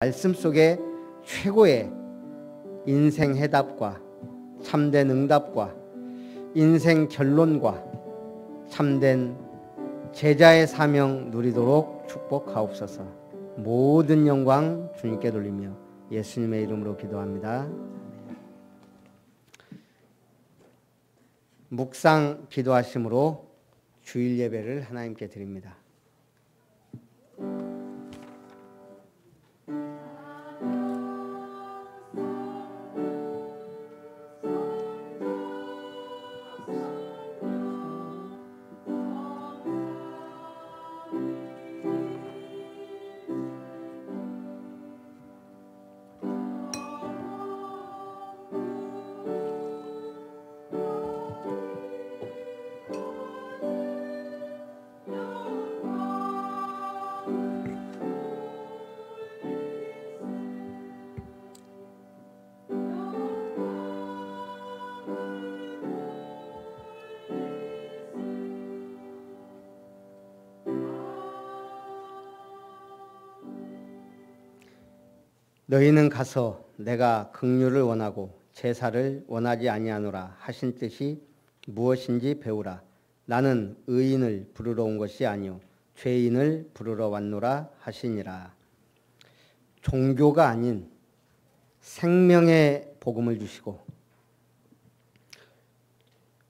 말씀 속에 최고의 인생 해답과 참된 응답과 인생 결론과 참된 제자의 사명 누리도록 축복하옵소서. 모든 영광 주님께 돌리며 예수님의 이름으로 기도합니다. 묵상 기도하심으로 주일 예배를 하나님께 드립니다. 너희는 가서 내가 긍휼을 원하고 제사를 원하지 아니하노라 하신 뜻이 무엇인지 배우라. 나는 의인을 부르러 온 것이 아니요 죄인을 부르러 왔노라 하시니라. 종교가 아닌 생명의 복음을 주시고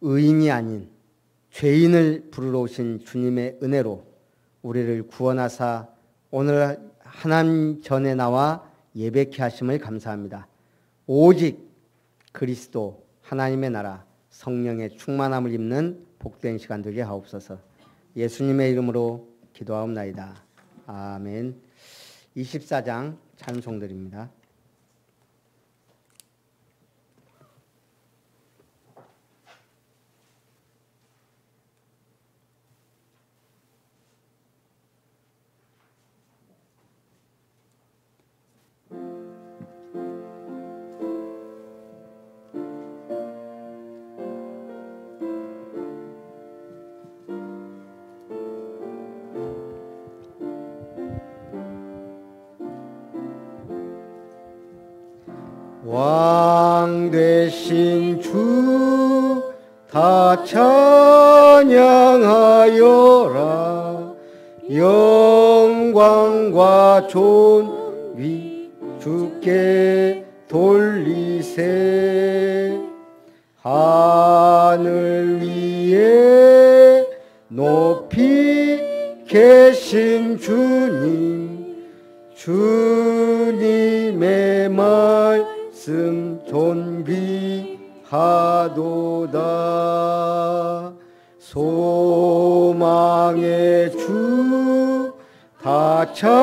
의인이 아닌 죄인을 부르러 오신 주님의 은혜로 우리를 구원하사 오늘 하나님 전에 나와 예배케 하심을 감사합니다. 오직 그리스도 하나님의 나라 성령의 충만함을 입는 복된 시간 되게 하옵소서. 예수님의 이름으로 기도하옵나이다. 아멘. 24장 찬송드립니다. 왕 되신 주 다 찬양하여라. 영광과 존귀 주께 돌리세. 하늘 위에 높이 계신 주님, 주님의 말씀 존귀하도다. 소망의 주 다 찬양하여라.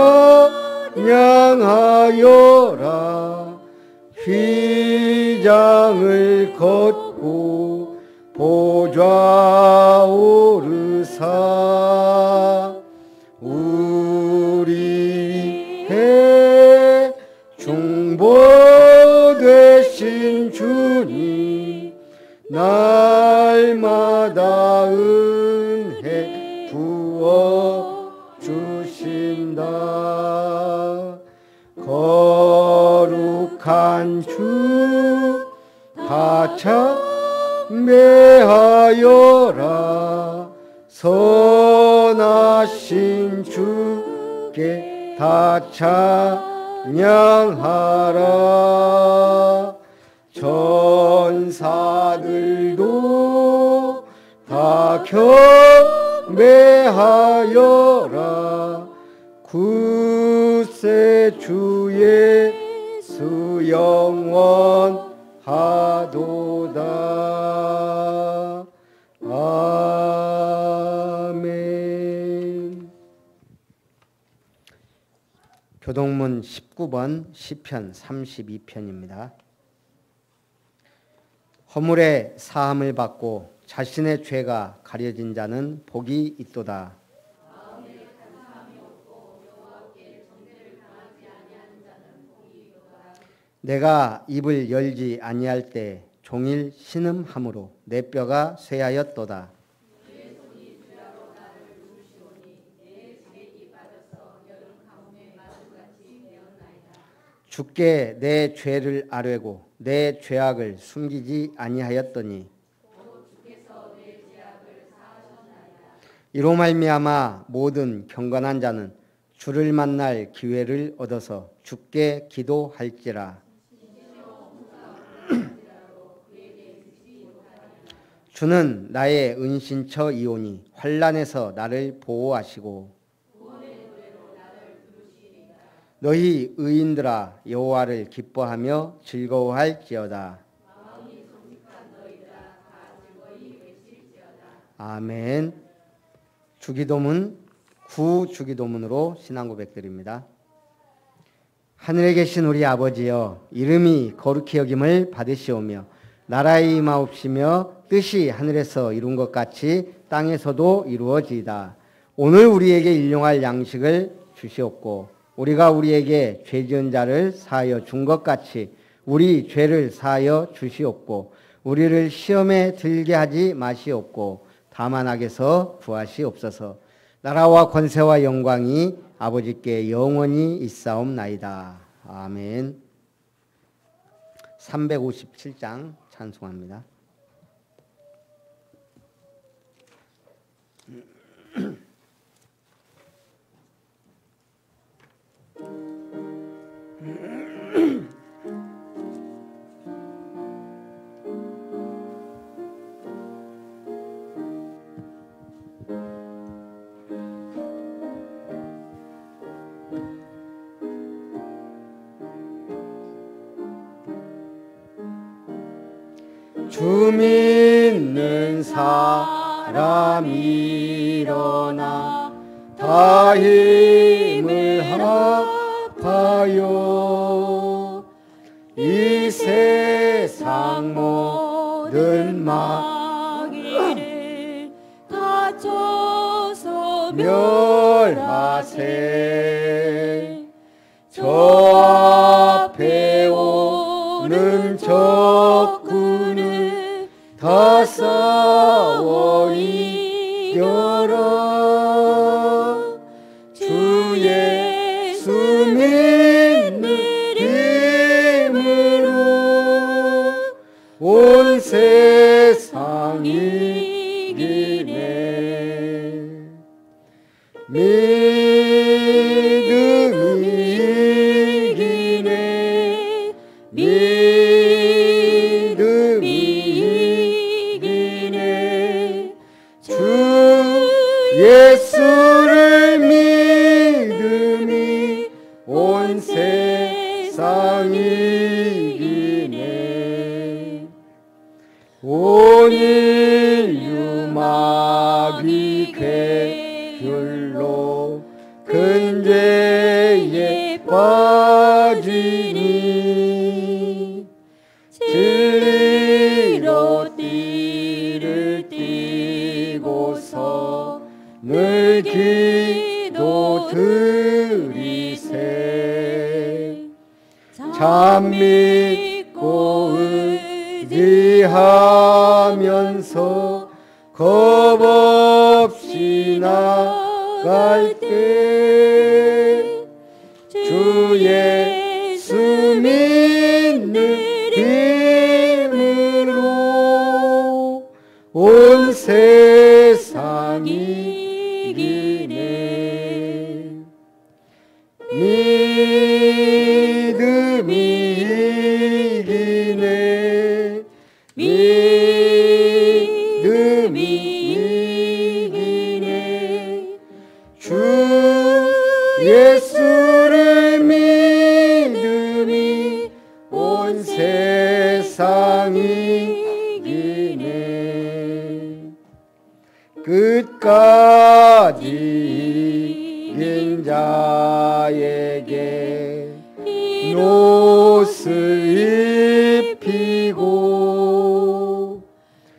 휘장을 걷고 보좌 오르사 우리 위해 중보되신 주님, 날마다 은혜 부어 주신다. 거룩한 주 다 찬매하여라. 선하신 주께 다 찬양하라. 전사들도 다 경배하여라. 굳세 주 예수 영원하도다. 아멘. 교동문 19번 시편 32편입니다. 허물의 사함을 받고 자신의 죄가 가려진 자는 복이 있도다. 내가 입을 열지 아니할 때 종일 신음함으로 내 뼈가 쇠하였도다. 주께 내 죄를 아뢰고 내 죄악을 숨기지 아니하였더니 이로 말미암아 모든 경건한 자는 주를 만날 기회를 얻어서 주께 기도할지라. 주는 나의 은신처이오니 환난에서 나를 보호하시고 너희 의인들아 여호와를 기뻐하며 즐거워할지어다. 아멘. 주기도문 구주기도문으로 신앙고백드립니다. 하늘에 계신 우리 아버지여, 이름이 거룩히 여김을 받으시오며 나라의 임하옵시며 뜻이 하늘에서 이룬 것 같이 땅에서도 이루어지이다. 오늘 우리에게 일용할 양식을 주시옵고 우리가 우리에게 죄 지은 자를 사하여 준 것 같이 우리 죄를 사하여 주시옵고 우리를 시험에 들게 하지 마시옵고 다만 악에서 구하시옵소서. 나라와 권세와 영광이 아버지께 영원히 있사옵나이다. 아멘. 357장 찬송합니다. 주 믿는 사람 일어나 다 힘을 합하여 이 세상 모든 마귀를 다쳐서 멸하세. 저 앞에 오는 적군을 다 싸워 이겨라. 주 예수 믿는 힘으로 온 세상 이기네. 믿음이 이기네. 믿음이 이기네. 주 예수를 믿음이 온 세상 이기네. 온 인류 마귀 궤율로 큰 죄에 빠지니 진리로 띠를 띠고서 늘 기도 드리세. 참 믿고 의지하면서 겁 없이 나갈 때 주 예수 믿는 힘으로 온 세상 이기네. 믿음이 이기네. 믿음이 이기네. 주 예수를 믿음이 온 세상 이기네. 끝까지 이긴 자에게 흰 옷을 입히고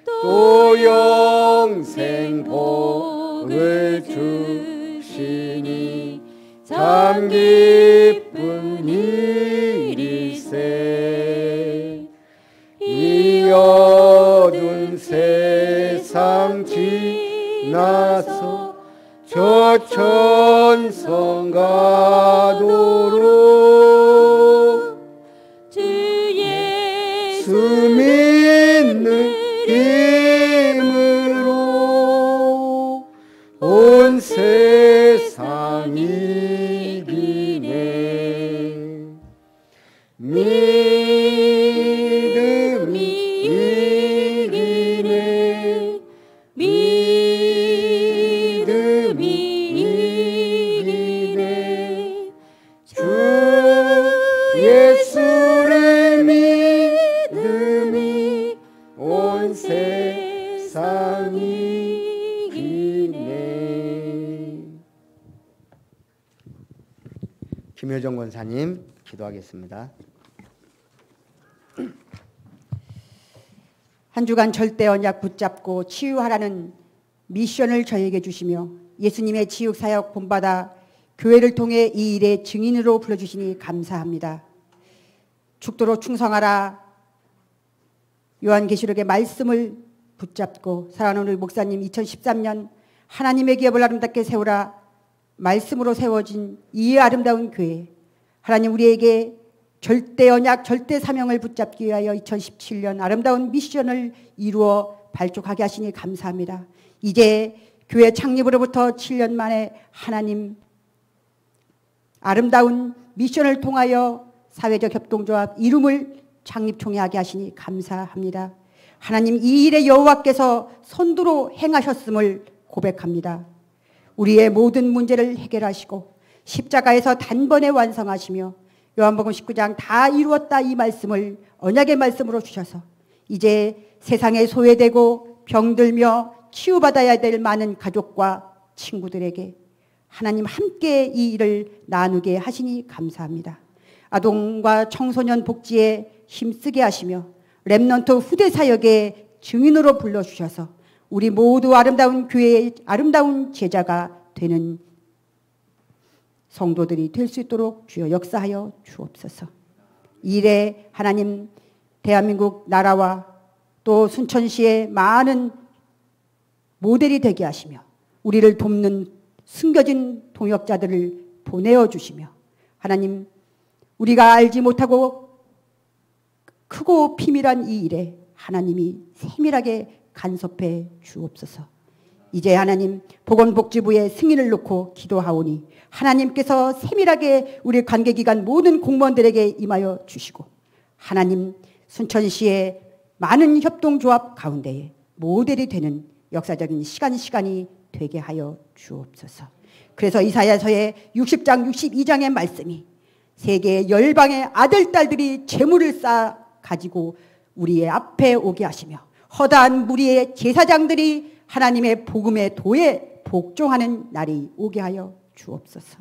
또 영생 복을 주시니 참 기쁜 일일세. 이 어두운 세상 지나서 저 천성 가도록 김효정 권사님 기도하겠습니다. 한 주간 절대 언약 붙잡고 치유하라는 미션을 저에게 주시며 예수님의 지육사역 본받아 교회를 통해 이 일의 증인으로 불러주시니 감사합니다. 죽도록 충성하라. 요한계시록의 말씀을 붙잡고 사랑하는 우리 목사님 2013년 하나님의 기업을 아름답게 세우라 말씀으로 세워진 이 아름다운 교회, 하나님 우리에게 절대 언약 절대 사명을 붙잡기 위하여 2017년 아름다운 미션을 이루어 발족하게 하시니 감사합니다. 이제 교회 창립으로부터 7년 만에 하나님 아름다운 미션을 통하여 사회적 협동조합 이름을 창립총회하게 하시니 감사합니다. 하나님 이 일에 여호와께서 선두로 행하셨음을 고백합니다. 우리의 모든 문제를 해결하시고 십자가에서 단번에 완성하시며 요한복음 19장 다 이루었다 이 말씀을 언약의 말씀으로 주셔서 이제 세상에 소외되고 병들며 치유받아야 될 많은 가족과 친구들에게 하나님 함께 이 일을 나누게 하시니 감사합니다. 아동과 청소년 복지에 힘쓰게 하시며 렘넌트 후대 사역의 증인으로 불러주셔서 우리 모두 아름다운 교회의 아름다운 제자가 되는 성도들이 될 수 있도록 주여 역사하여 주옵소서. 이래 하나님 대한민국 나라와 또 순천시의 많은 모델이 되게 하시며 우리를 돕는 숨겨진 동역자들을 보내어 주시며 하나님 우리가 알지 못하고 크고 비밀한 이 일에 하나님이 세밀하게 간섭해 주옵소서. 이제 하나님 보건복지부의 승인을 놓고 기도하오니 하나님께서 세밀하게 우리 관계기관 모든 공무원들에게 임하여 주시고 하나님 순천시의 많은 협동조합 가운데에 모델이 되는 역사적인 시간이 되게 하여 주옵소서. 그래서 이사야서의 60장 62장의 말씀이 세계 열방의 아들 딸들이 재물을 쌓아 가지고 우리의 앞에 오게 하시며 허다한 무리의 제사장들이 하나님의 복음의 도에 복종하는 날이 오게 하여 주옵소서.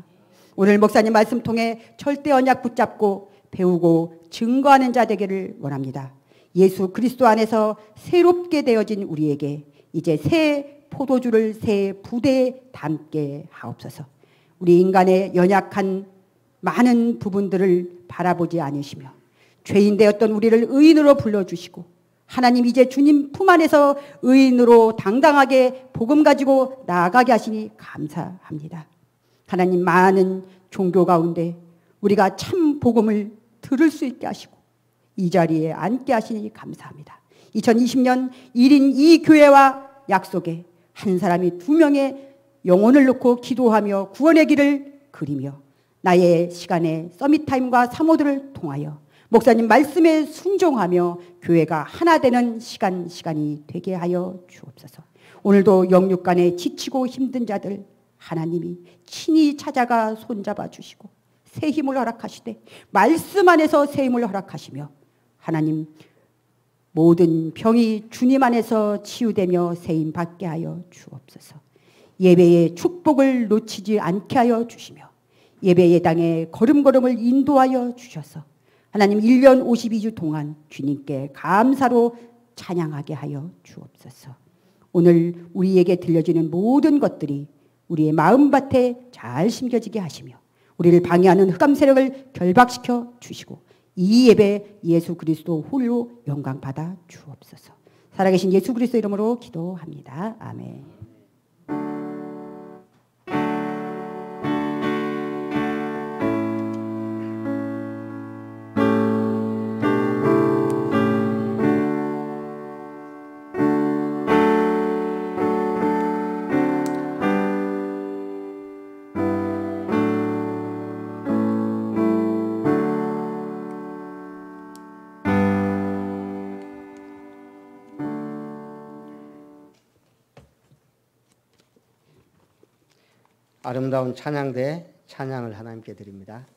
오늘 목사님 말씀 통해 절대 언약 붙잡고 배우고 증거하는 자 되기를 원합니다. 예수 그리스도 안에서 새롭게 되어진 우리에게 이제 새 포도주를 새 부대에 담게 하옵소서. 우리 인간의 연약한 많은 부분들을 바라보지 않으시며 죄인 되었던 우리를 의인으로 불러주시고 하나님 이제 주님 품 안에서 의인으로 당당하게 복음 가지고 나아가게 하시니 감사합니다. 하나님 많은 종교 가운데 우리가 참 복음을 들을 수 있게 하시고 이 자리에 앉게 하시니 감사합니다. 2020년 1인 2교회와 약속에 한 사람이 2명의 영혼을 놓고 기도하며 구원의 길을 그리며 나의 시간에 서밋타임과 사모들을 통하여 목사님 말씀에 순종하며 교회가 하나 되는 시간이 되게 하여 주옵소서. 오늘도 영육간에 지치고 힘든 자들 하나님이 친히 찾아가 손잡아 주시고 새 힘을 허락하시되 말씀 안에서 새 힘을 허락하시며 하나님 모든 병이 주님 안에서 치유되며 새 힘 받게 하여 주옵소서. 예배의 축복을 놓치지 않게 하여 주시며 예배의 당에 걸음걸음을 인도하여 주셔서 하나님 1년 52주 동안 주님께 감사로 찬양하게 하여 주옵소서. 오늘 우리에게 들려지는 모든 것들이 우리의 마음밭에 잘 심겨지게 하시며 우리를 방해하는 흑암 세력을 결박시켜 주시고 이 예배 예수 그리스도 홀로 영광 받아 주옵소서. 살아계신 예수 그리스도 이름으로 기도합니다. 아멘. 아름다운 찬양대 찬양을 하나님께 드립니다.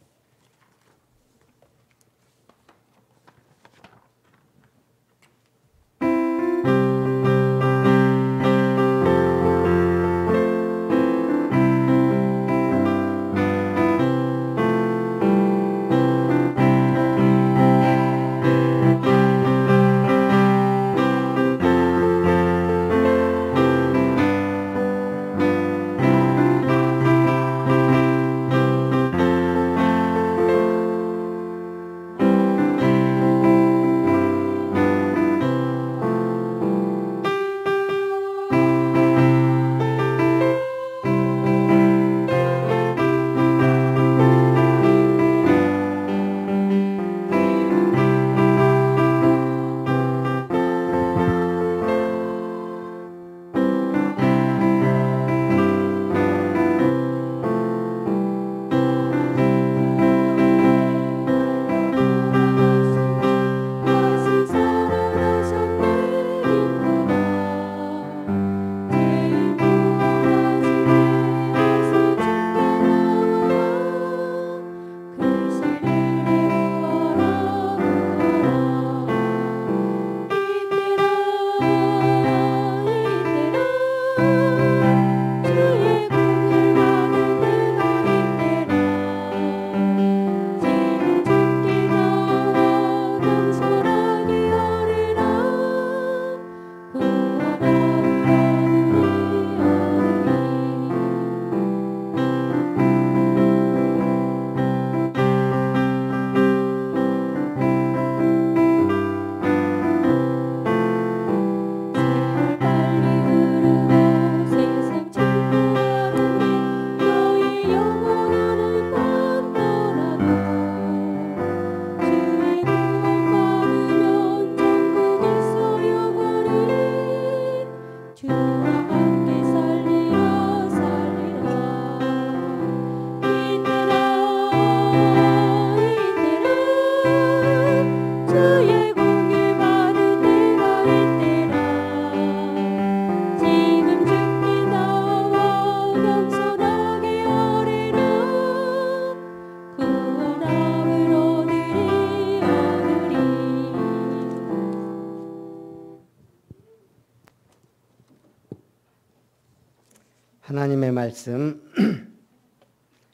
하나님의 말씀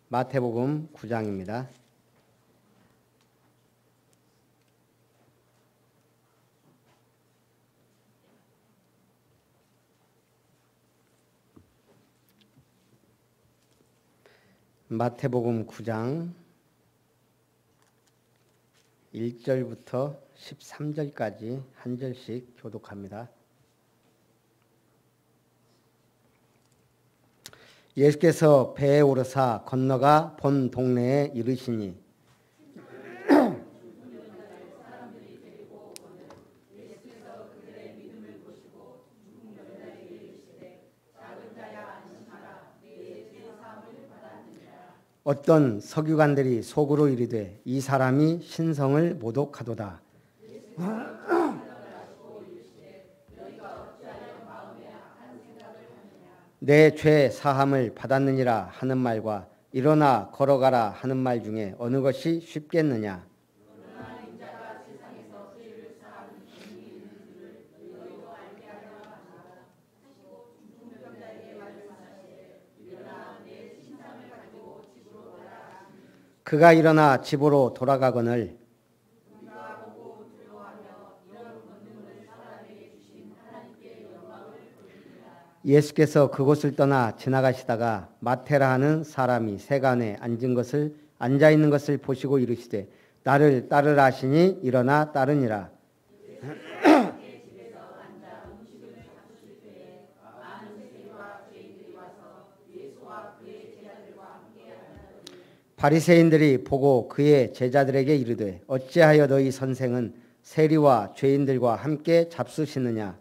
마태복음 9장입니다. 마태복음 9장 1절부터 13절까지 한 절씩 교독합니다. 예수께서 배에 오르사 건너가 본 동네에 이르시니 어떤 서기관들이 속으로 이르되 이 사람이 신성을 모독하도다. 내 죄 사함을 받았느니라 하는 말과 일어나 걸어가라 하는 말 중에 어느 것이 쉽겠느냐? 그가 일어나 집으로 돌아가거늘 예수께서 그곳을 떠나 지나가시다가 마테라 하는 사람이 세간에 앉아 있는 것을 보시고 이르시되 나를 따르라 하시니 일어나 따르니라. 바리새인들이 보고 그의 제자들에게 이르되 어찌하여 너희 선생은 세리와 죄인들과 함께 잡수시느냐?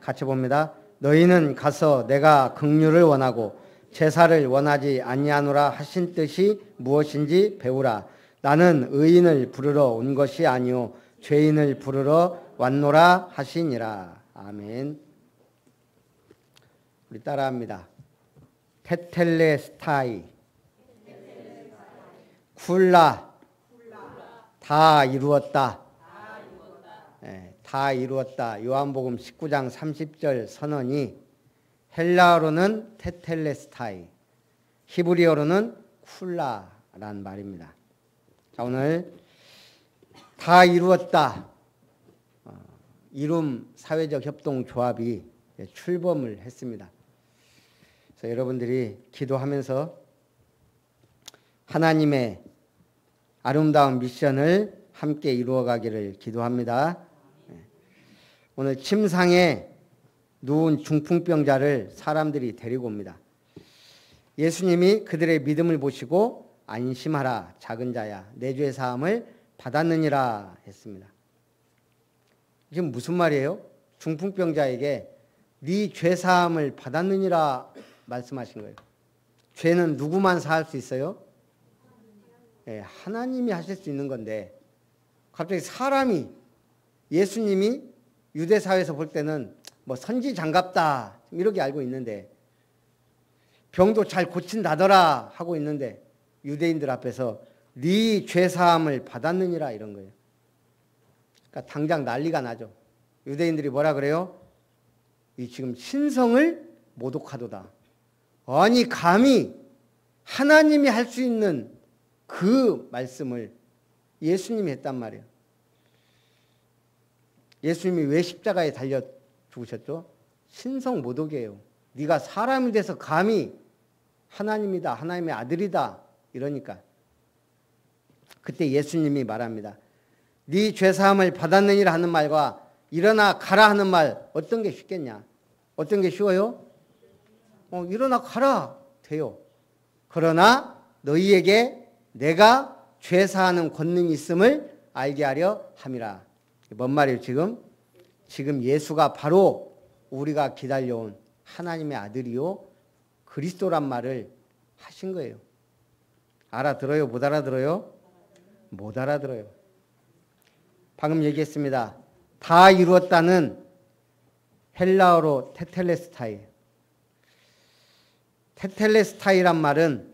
같이 봅니다. 너희는 가서 내가 긍휼을 원하고 제사를 원하지 아니하노라 하신 뜻이 무엇인지 배우라. 나는 의인을 부르러 온 것이 아니요 죄인을 부르러 왔노라 하시니라. 아멘. 우리 따라합니다. 테텔레스타이 쿨라 다 이루었다. 다 이루었다. 요한복음 19장 30절 선언이 헬라어로는 테텔레스타이, 히브리어로는 쿨라란 말입니다. 자, 오늘 다 이루었다. 이룸 사회적 협동 조합이 출범을 했습니다. 그래서 여러분들이 기도하면서 하나님의 아름다운 미션을 함께 이루어가기를 기도합니다. 오늘 침상에 누운 중풍병자를 사람들이 데리고 옵니다. 예수님이 그들의 믿음을 보시고 안심하라 작은 자야 내 죄 사함을 받았느니라 했습니다. 지금 무슨 말이에요? 중풍병자에게 네 죄 사함을 받았느니라 말씀하신 거예요. 죄는 누구만 사할 수 있어요? 하나님이 하실 수 있는 건데 갑자기 사람이 예수님이 유대 사회에서 볼 때는 뭐 선지장갑다 이렇게 알고 있는데 병도 잘 고친다더라 하고 있는데 유대인들 앞에서 네 죄 사함을 받았느니라 이런 거예요. 그러니까 당장 난리가 나죠. 유대인들이 뭐라 그래요? 이 지금 신성을 모독하도다. 아니 감히 하나님이 할 수 있는 그 말씀을 예수님이 했단 말이에요. 예수님이 왜 십자가에 달려 죽으셨죠? 신성 모독이에요. 네가 사람이 돼서 감히 하나님이다, 하나님의 아들이다 이러니까 그때 예수님이 말합니다. 네 죄사함을 받았느니라 하는 말과 일어나 가라 하는 말 어떤 게 쉽겠냐? 어떤 게 쉬워요? 일어나 가라 돼요. 그러나 너희에게 내가 죄사하는 권능이 있음을 알게 하려 함이라. 뭔 말이에요 지금? 지금 예수가 바로 우리가 기다려온 하나님의 아들이요 그리스도란 말을 하신 거예요. 알아들어요? 못 알아들어요? 못 알아들어요. 방금 얘기했습니다. 다 이루었다는 헬라어로 테텔레스타이. 테텔레스타이란 말은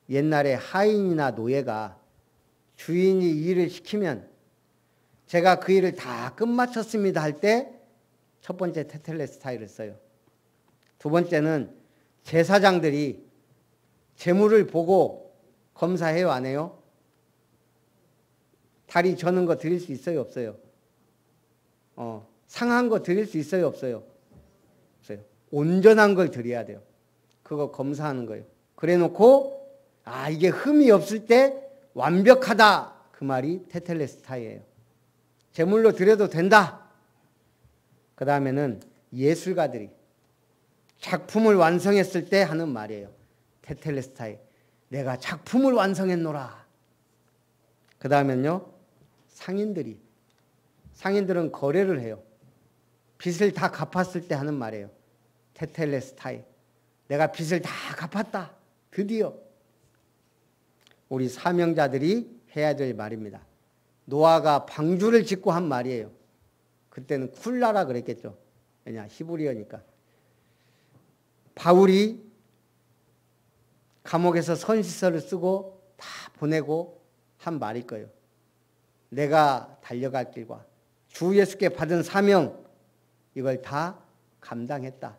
옛날에 하인이나 노예가 주인이 일을 시키면 제가 그 일을 다 끝마쳤습니다 할 때 첫 번째 테텔레스타이를 써요. 두 번째는 제사장들이 제물을 보고 검사해요, 안 해요? 다리 저는 거 드릴 수 있어요, 없어요? 상한 거 드릴 수 있어요, 없어요? 없어요. 온전한 걸 드려야 돼요. 그거 검사하는 거예요. 그래 놓고 이게 흠이 없을 때 완벽하다, 그 말이 테텔레스타이예요. 제물로 드려도 된다. 그 다음에는 예술가들이 작품을 완성했을 때 하는 말이에요. 테텔레스타이. 내가 작품을 완성했노라. 그 다음엔요, 상인들은 거래를 해요. 빚을 다 갚았을 때 하는 말이에요. 테텔레스타이. 내가 빚을 다 갚았다. 드디어. 우리 사명자들이 해야 될 말입니다. 노아가 방주를 짓고 한 말이에요. 그때는 쿨라라 그랬겠죠. 왜냐, 히브리어니까. 바울이 감옥에서 선지서를 쓰고 다 보내고 한 말일 거예요. 내가 달려갈 길과 주 예수께 받은 사명, 이걸 다 감당했다.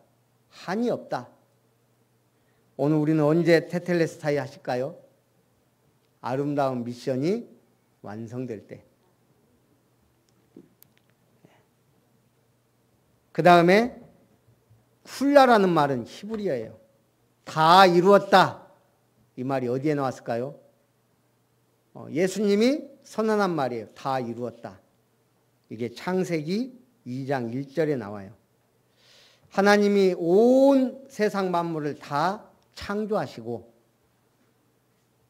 한이 없다. 오늘 우리는 언제 테텔레스타이 하실까요? 아름다운 미션이 완성될 때. 그 다음에 쿨라라는 말은 히브리어예요. 다 이루었다. 이 말이 어디에 나왔을까요? 예수님이 선언한 말이에요. 다 이루었다. 이게 창세기 2장 1절에 나와요. 하나님이 온 세상 만물을 다 창조하시고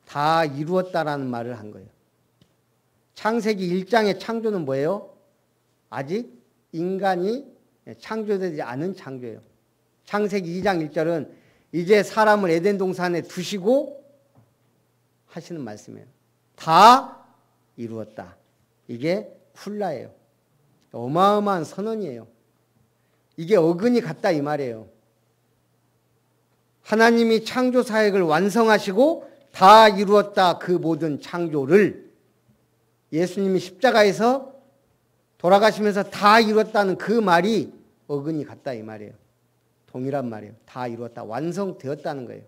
다 이루었다라는 말을 한 거예요. 창세기 1장의 창조는 뭐예요? 아직 인간이 창조되지 않은 창조예요. 창세기 2장 1절은 이제 사람을 에덴 동산에 두시고 하시는 말씀이에요. 다 이루었다. 이게 쿨라예요. 어마어마한 선언이에요. 이게 어근이 같다 이 말이에요. 하나님이 창조 사역을 완성하시고 다 이루었다. 그 모든 창조를 예수님이 십자가에서 돌아가시면서 다 이루었다는 그 말이 어근이 같다 이 말이에요. 동일한 말이에요. 다 이루었다. 완성되었다는 거예요.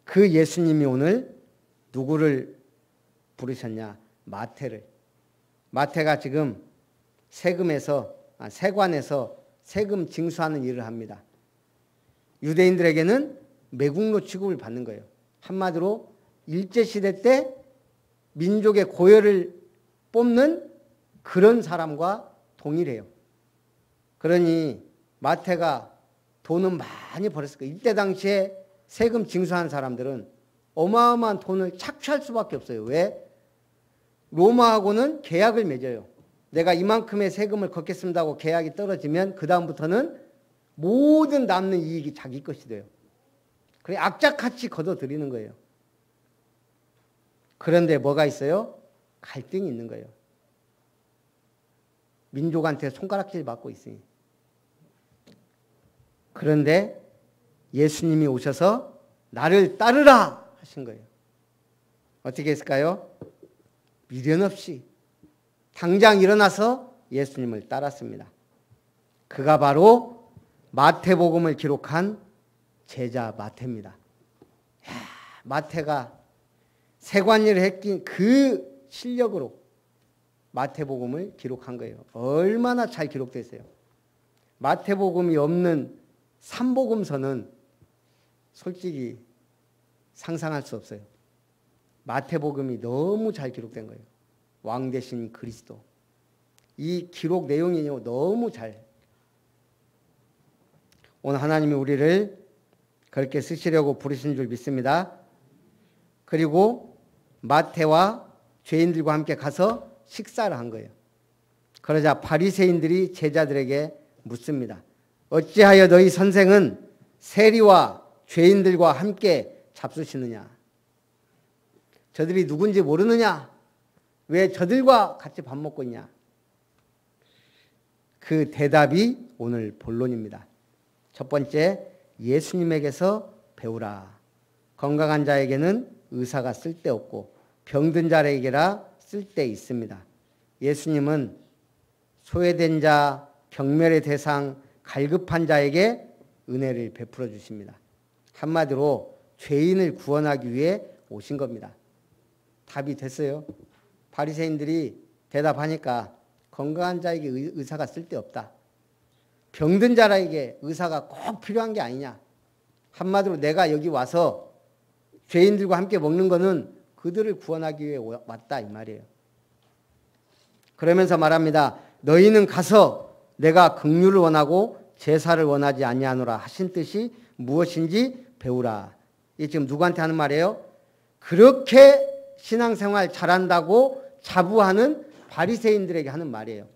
그 예수님이 오늘 누구를 부르셨냐? 마태를. 마태가 지금 세관에서 세금 징수하는 일을 합니다. 유대인들에게는 매국노 취급을 받는 거예요. 한마디로 일제시대 때 민족의 고열을 뽑는 그런 사람과 동일해요. 그러니 마태가 돈은 많이 벌었을 거예요. 이때 당시에 세금 징수하는 사람들은 어마어마한 돈을 착취할 수밖에 없어요. 왜? 로마하고는 계약을 맺어요. 내가 이만큼의 세금을 걷겠습니다 하고 계약이 떨어지면 그 다음부터는 모든 남는 이익이 자기 것이 돼요. 그래 악착같이 걷어들이는 거예요. 그런데 뭐가 있어요? 갈등이 있는 거예요. 민족한테 손가락질 받고 있으니. 그런데 예수님이 오셔서 나를 따르라 하신 거예요. 어떻게 했을까요? 미련 없이 당장 일어나서 예수님을 따랐습니다. 그가 바로 마태복음을 기록한 제자 마태입니다. 마태가 세관일을 했긴 그 실력으로 마태복음을 기록한 거예요. 얼마나 잘 기록되어 있어요. 마태복음이 없는 삼복음서는 솔직히 상상할 수 없어요. 마태복음이 너무 잘 기록된 거예요. 왕 대신 그리스도. 이 기록 내용이 너무 잘. 오늘 하나님이 우리를 그렇게 쓰시려고 부르신 줄 믿습니다. 그리고 마태와 죄인들과 함께 가서 식사를 한 거예요. 그러자 바리새인들이 제자들에게 묻습니다. 어찌하여 너희 선생은 세리와 죄인들과 함께 잡수시느냐? 저들이 누군지 모르느냐? 왜 저들과 같이 밥 먹고 있냐? 그 대답이 오늘 본론입니다. 첫 번째, 예수님에게서 배우라. 건강한 자에게는 의사가 쓸데없고 병든 자에게라 쓸 때 있습니다. 예수님은 소외된 자, 경멸의 대상, 갈급한 자에게 은혜를 베풀어 주십니다. 한마디로 죄인을 구원하기 위해 오신 겁니다. 답이 됐어요. 바리새인들이 대답하니까 건강한 자에게 의사가 쓸데없다. 병든 자에게 의사가 꼭 필요한 게 아니냐. 한마디로 내가 여기 와서 죄인들과 함께 먹는 거는 그들을 구원하기 위해 왔다 이 말이에요. 그러면서 말합니다. 너희는 가서 내가 긍휼을 원하고 제사를 원하지 아니하노라 하신 뜻이 무엇인지 배우라. 이게 지금 누구한테 하는 말이에요? 그렇게 신앙생활 잘한다고 자부하는 바리새인들에게 하는 말이에요.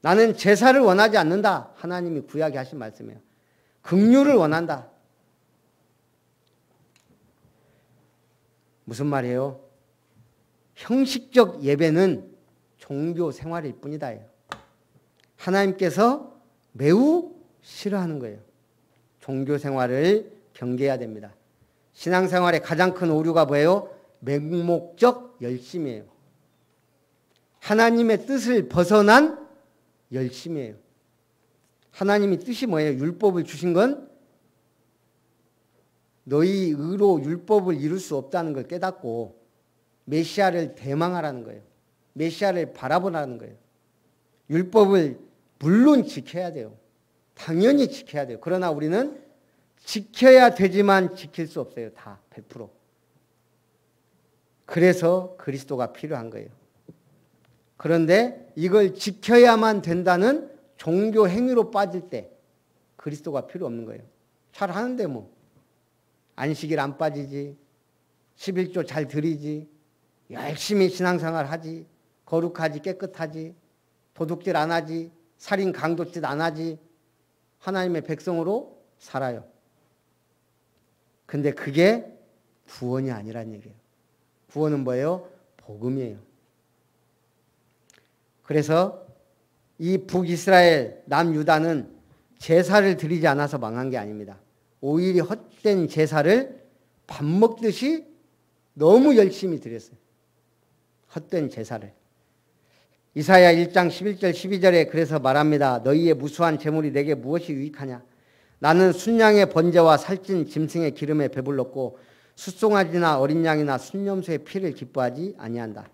나는 제사를 원하지 않는다. 하나님이 구약에 하신 말씀이에요. 긍휼을 원한다. 무슨 말이에요? 형식적 예배는 종교 생활일 뿐이다. 하나님께서 매우 싫어하는 거예요. 종교 생활을 경계해야 됩니다. 신앙생활의 가장 큰 오류가 뭐예요? 맹목적 열심이에요. 하나님의 뜻을 벗어난 열심이에요. 하나님이 뜻이 뭐예요? 율법을 주신 건 너희 의로 율법을 이룰 수 없다는 걸 깨닫고 메시아를 대망하라는 거예요. 메시아를 바라보라는 거예요. 율법을 물론 지켜야 돼요. 당연히 지켜야 돼요. 그러나 우리는 지켜야 되지만 지킬 수 없어요. 다 100%. 그래서 그리스도가 필요한 거예요. 그런데 이걸 지켜야만 된다는 종교 행위로 빠질 때 그리스도가 필요 없는 거예요. 잘 하는데 뭐 안식일 안 빠지지, 11조 잘 드리지, 열심히 신앙생활 하지, 거룩하지, 깨끗하지, 도둑질 안 하지, 살인 강도짓 안 하지, 하나님의 백성으로 살아요. 근데 그게 구원이 아니란 얘기예요. 구원은 뭐예요? 복음이에요. 그래서 이 북이스라엘, 남유다는 제사를 드리지 않아서 망한 게 아닙니다. 오히려 헛된 제사를 밥 먹듯이 너무 열심히 드렸어요. 헛된 제사를. 이사야 1장 11절 12절에 그래서 말합니다. 너희의 무수한 재물이 내게 무엇이 유익하냐. 나는 순양의 번제와 살찐 짐승의 기름에 배불렀고 숫송아지나 어린 양이나 순염소의 피를 기뻐하지 아니한다.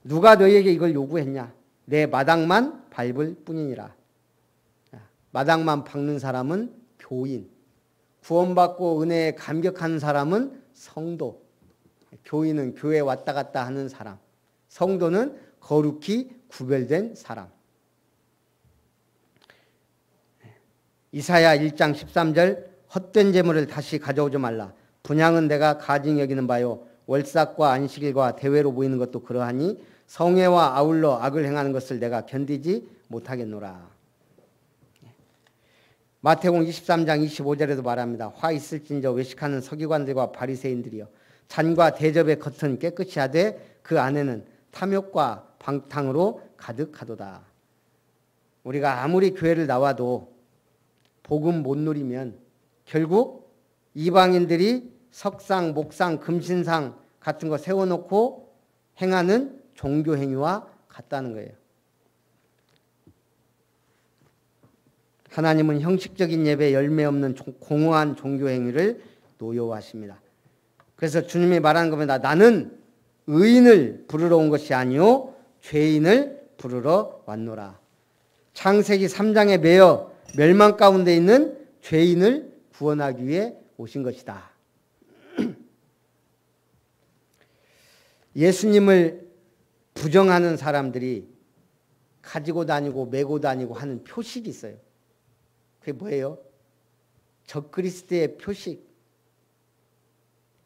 누가 너희에게 이걸 요구했냐. 내 마당만 밟을 뿐이니라. 마당만 밟는 사람은 교인. 구원받고 은혜에 감격하는 사람은 성도. 교인은 교회에 왔다 갔다 하는 사람. 성도는 거룩히 구별된 사람. 이사야 1장 13절 헛된 재물을 다시 가져오지 말라. 분향은 내가 가증 여기는 바요. 월삭과 안식일과 대회로 모이는 것도 그러하니 성회와 아울러 악을 행하는 것을 내가 견디지 못하겠노라. 마태복음 23장 25절에도 말합니다. 화 있을진저 외식하는 서기관들과 바리새인들이여 잔과 대접의 겉은 깨끗이 하되 그 안에는 탐욕과 방탕으로 가득하도다. 우리가 아무리 교회를 나와도 복음 못 누리면 결국 이방인들이 석상, 목상, 금신상 같은 거 세워놓고 행하는 종교 행위와 같다는 거예요. 하나님은 형식적인 예배 열매 없는 공허한 종교 행위를 노여워하십니다. 그래서 주님이 말하는 겁니다. 나는 의인을 부르러 온 것이 아니요 죄인을 부르러 왔노라. 창세기 3장에 매여 멸망 가운데 있는 죄인을 구원하기 위해 오신 것이다. 예수님을 부정하는 사람들이 가지고 다니고 메고 다니고 하는 표식이 있어요. 그게 뭐예요? 적그리스도의 표식.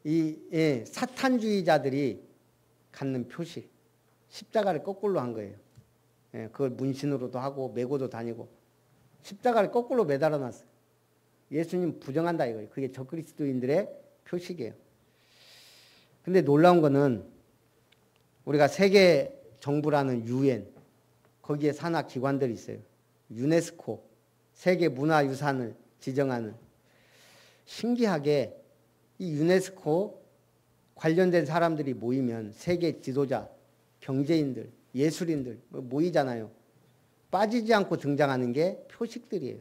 이 사탄주의자들이 갖는 표식. 십자가를 거꾸로 한 거예요. 그걸 문신으로도 하고 메고도 다니고 십자가를 거꾸로 매달아 놨어요. 예수님 부정한다 이거예요. 그게 적그리스도인들의 표식이에요. 근데 놀라운 거는 우리가 세계 정부라는 UN 거기에 산하 기관들이 있어요. 유네스코 세계 문화유산을 지정하는. 신기하게 이 유네스코 관련된 사람들이 모이면 세계 지도자 경제인들, 예술인들 모이잖아요. 빠지지 않고 등장하는 게 표식들이에요.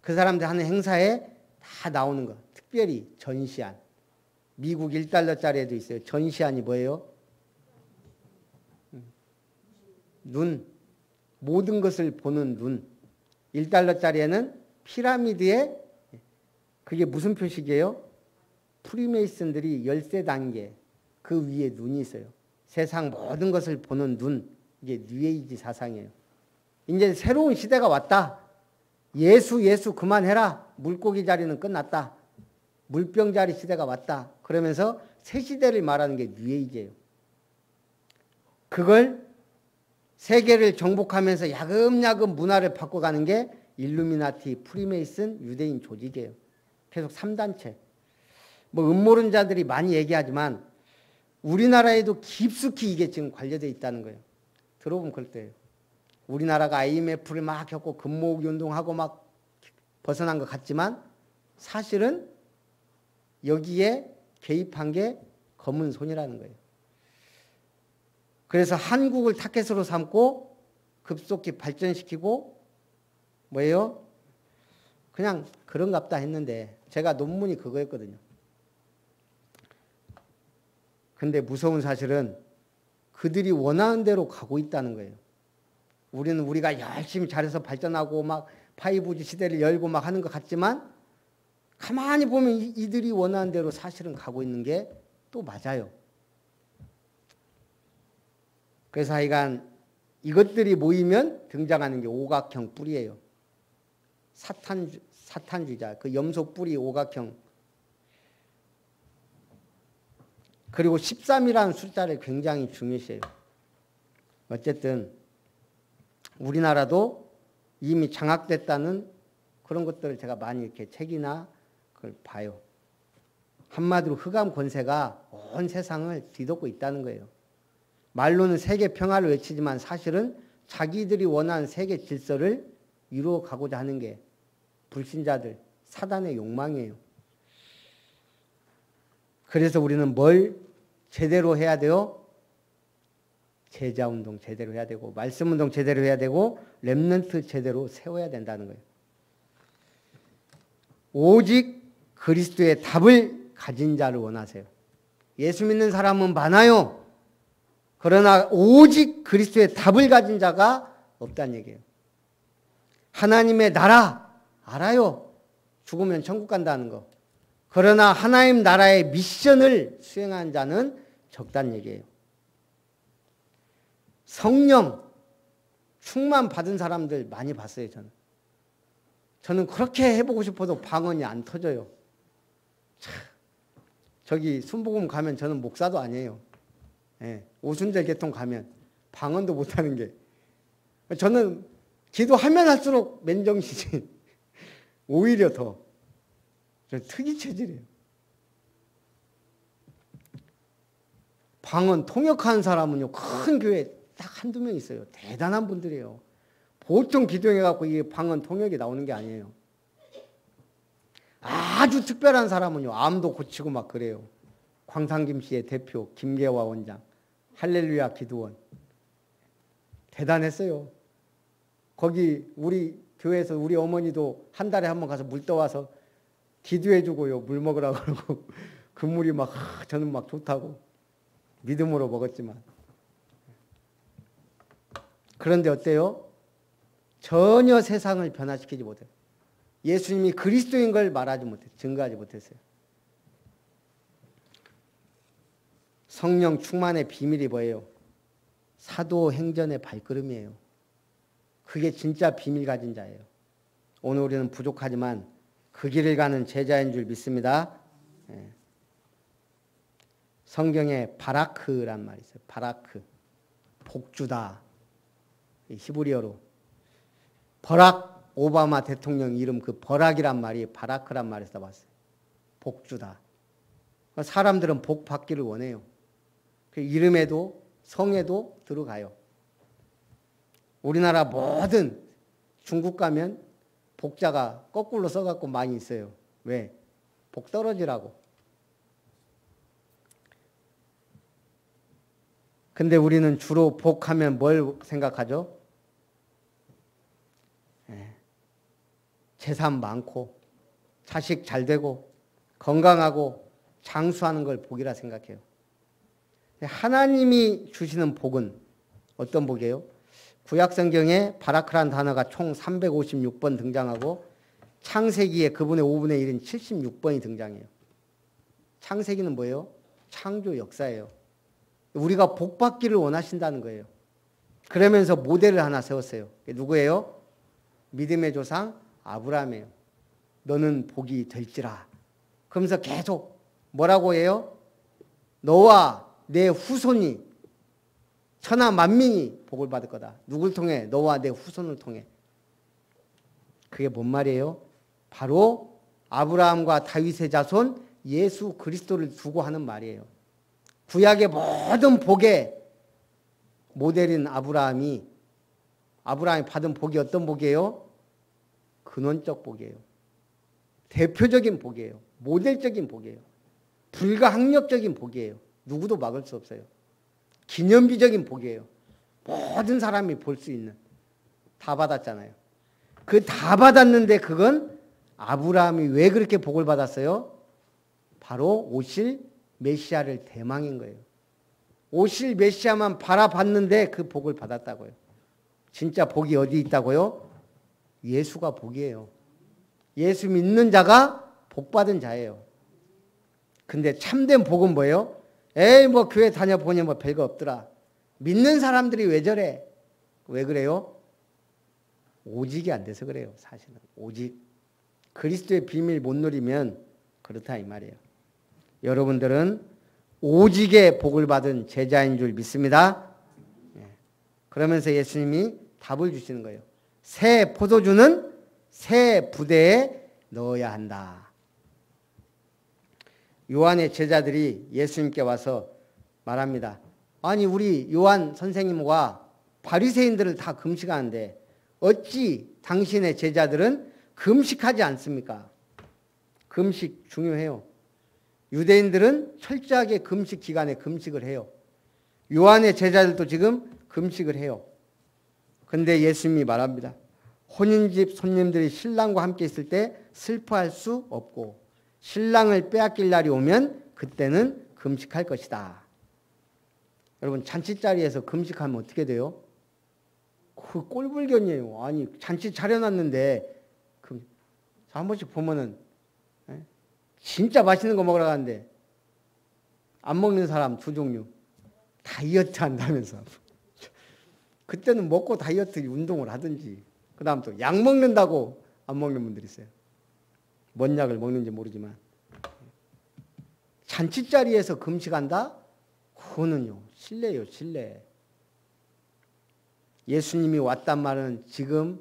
그 사람들 하는 행사에 다 나오는 거. 특별히 전시안. 미국 1달러짜리에도 있어요. 전시안이 뭐예요? 눈. 모든 것을 보는 눈. 1달러짜리에는 피라미드에 그게 무슨 표식이에요? 프리메이슨들이 13단계 그 위에 눈이 있어요. 세상 모든 것을 보는 눈. 이게 뉴에이지 사상이에요. 이제 새로운 시대가 왔다. 예수 그만해라. 물고기 자리는 끝났다. 물병 자리 시대가 왔다. 그러면서 새 시대를 말하는 게 뉴에이지예요. 그걸 세계를 정복하면서 야금야금 문화를 바꿔가는 게 일루미나티, 프리메이슨, 유대인 조직이에요. 계속 3단체. 뭐 음모론자들이 많이 얘기하지만 우리나라에도 깊숙이 이게 지금 관련되어 있다는 거예요. 들어보면 그럴 때예요. 우리나라가 IMF를 막 겪고 금모으기 운동하고 막 벗어난 것 같지만 사실은 여기에 개입한 게 검은 손이라는 거예요. 그래서 한국을 타켓으로 삼고 급속히 발전시키고 뭐예요? 그냥 그런갑다 했는데 제가 논문이 그거였거든요. 근데 무서운 사실은 그들이 원하는 대로 가고 있다는 거예요. 우리는 우리가 열심히 잘해서 발전하고 막 5G 시대를 열고 막 하는 것 같지만 가만히 보면 이들이 원하는 대로 사실은 가고 있는 게 또 맞아요. 그래서 하여간 이것들이 모이면 등장하는 게 오각형 뿔이에요. 사탄주의자, 그 염소 뿔이 오각형. 그리고 13이라는 숫자를 굉장히 중요시해요. 어쨌든 우리나라도 이미 장악됐다는 그런 것들을 제가 많이 이렇게 책이나 그걸 봐요. 한마디로 흑암 권세가 온 세상을 뒤덮고 있다는 거예요. 말로는 세계 평화를 외치지만 사실은 자기들이 원하는 세계 질서를 이루어가고자 하는 게 불신자들, 사단의 욕망이에요. 그래서 우리는 뭘 제대로 해야 돼요? 제자운동 제대로 해야 되고 말씀운동 제대로 해야 되고 렘넌트 제대로 세워야 된다는 거예요. 오직 그리스도의 답을 가진 자를 원하세요. 예수 믿는 사람은 많아요. 그러나 오직 그리스도의 답을 가진 자가 없다는 얘기예요. 하나님의 나라 알아요. 죽으면 천국 간다는 거. 그러나 하나님 나라의 미션을 수행한 자는 적다는 얘기예요. 성령 충만 받은 사람들 많이 봤어요. 저는 그렇게 해보고 싶어도 방언이 안 터져요. 저기 순복음 가면 저는 목사도 아니에요. 예, 오순절 계통 가면 방언도 못하는 게 저는 기도하면 할수록 맨정신이 오히려 더 특이 체질이에요. 방언 통역하는 사람은요 큰 교회 딱 한두 명 있어요. 대단한 분들이에요. 보통 기도해갖고 이게 방언 통역이 나오는 게 아니에요. 아주 특별한 사람은요 암도 고치고 막 그래요. 광상김 씨의 대표 김계화 원장, 할렐루야 기도원 대단했어요. 거기 우리 교회에서 우리 어머니도 한 달에 한 번 가서 물 떠와서 기도해주고요 물 먹으라고 그러고 그 물이 막 저는 막 좋다고 믿음으로 먹었지만 그런데 어때요? 전혀 세상을 변화시키지 못해요. 예수님이 그리스도인 걸 말하지 못했어요. 증거하지 못했어요. 성령 충만의 비밀이 뭐예요? 사도행전의 발걸음이에요. 그게 진짜 비밀 가진 자예요. 오늘 우리는 부족하지만 그 길을 가는 제자인 줄 믿습니다. 예. 성경에 바라크란 말이 있어요. 바라크. 복주다. 히브리어로. 버락 오바마 대통령 이름 그 버락이란 말이 바라크란 말에서 왔어요. 복주다. 사람들은 복 받기를 원해요. 그 이름에도 성에도 들어가요. 우리나라 모든 중국 가면 복자가 거꾸로 써갖고 많이 있어요. 왜? 복 떨어지라고. 근데 우리는 주로 복하면 뭘 생각하죠? 재산 많고 자식 잘 되고 건강하고 장수하는 걸 복이라 생각해요. 하나님이 주시는 복은 어떤 복이에요? 구약성경에 바라크라는 단어가 총 356번 등장하고 창세기에 그분의 5분의 1인 76번이 등장해요. 창세기는 뭐예요? 창조 역사예요. 우리가 복받기를 원하신다는 거예요. 그러면서 모델을 하나 세웠어요. 누구예요? 믿음의 조상 아브라함이에요. 너는 복이 될지라. 그러면서 계속 뭐라고 해요? 너와 내 후손이 천하 만민이 복을 받을 거다. 누굴 통해? 너와 내 후손을 통해. 그게 뭔 말이에요? 바로 아브라함과 다윗의 자손 예수 그리스도를 두고 하는 말이에요. 구약의 모든 복의 모델인 아브라함이 받은 복이 어떤 복이에요? 근원적 복이에요. 대표적인 복이에요. 모델적인 복이에요. 불가항력적인 복이에요. 누구도 막을 수 없어요. 기념비적인 복이에요. 모든 사람이 볼 수 있는. 다 받았잖아요. 그 다 받았는데 그건 아브라함이 왜 그렇게 복을 받았어요? 바로 오실 메시아를 대망인 거예요. 오실 메시아만 바라봤는데 그 복을 받았다고요. 진짜 복이 어디 있다고요? 예수가 복이에요. 예수 믿는 자가 복받은 자예요. 근데 참된 복은 뭐예요? 에이 뭐 교회 다녀보니 뭐 별거 없더라. 믿는 사람들이 왜 저래? 왜 그래요? 오직이 안 돼서 그래요. 사실은 오직 그리스도의 비밀 못 누리면 그렇다 이 말이에요. 여러분들은 오직의 복을 받은 제자인 줄 믿습니다. 그러면서 예수님이 답을 주시는 거예요. 새 포도주는 새 부대에 넣어야 한다. 요한의 제자들이 예수님께 와서 말합니다. 아니 우리 요한 선생님과 바리새인들을 다 금식하는데 어찌 당신의 제자들은 금식하지 않습니까? 금식 중요해요. 유대인들은 철저하게 금식 기간에 금식을 해요. 요한의 제자들도 지금 금식을 해요. 그런데 예수님이 말합니다. 혼인집 손님들이 신랑과 함께 있을 때 슬퍼할 수 없고 신랑을 빼앗길 날이 오면 그때는 금식할 것이다. 여러분 잔치자리에서 금식하면 어떻게 돼요? 그 꼴불견이에요. 아니 잔치 차려놨는데 한 번씩 보면은 진짜 맛있는 거 먹으러 가는데 안 먹는 사람 두 종류. 다이어트 한다면서. 그때는 먹고 다이어트 운동을 하든지 그 다음 또 약 먹는다고 안 먹는 분들이 있어요. 뭔 약을 먹는지 모르지만. 잔치자리에서 금식한다? 그거는요. 실례예요. 실례. 예수님이 왔단 말은 지금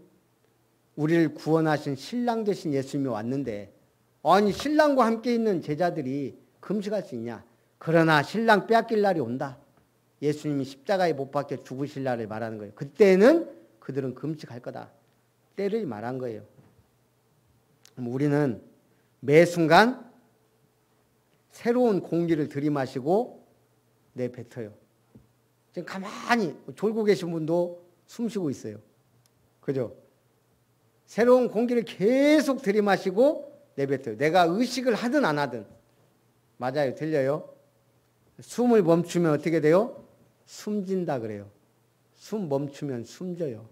우리를 구원하신 신랑 되신 예수님이 왔는데 아니 신랑과 함께 있는 제자들이 금식할 수 있냐. 그러나 신랑 빼앗길 날이 온다. 예수님이 십자가에 못 박혀 죽으실 날을 말하는 거예요. 그때는 그들은 금식할 거다. 때를 말한 거예요. 우리는 매 순간 새로운 공기를 들이마시고 내뱉어요. 지금 가만히 졸고 계신 분도 숨 쉬고 있어요. 그죠? 새로운 공기를 계속 들이마시고 내뱉어요. 내가 의식을 하든 안 하든. 맞아요. 들려요? 숨을 멈추면 어떻게 돼요? 숨진다 그래요. 숨 멈추면 숨져요.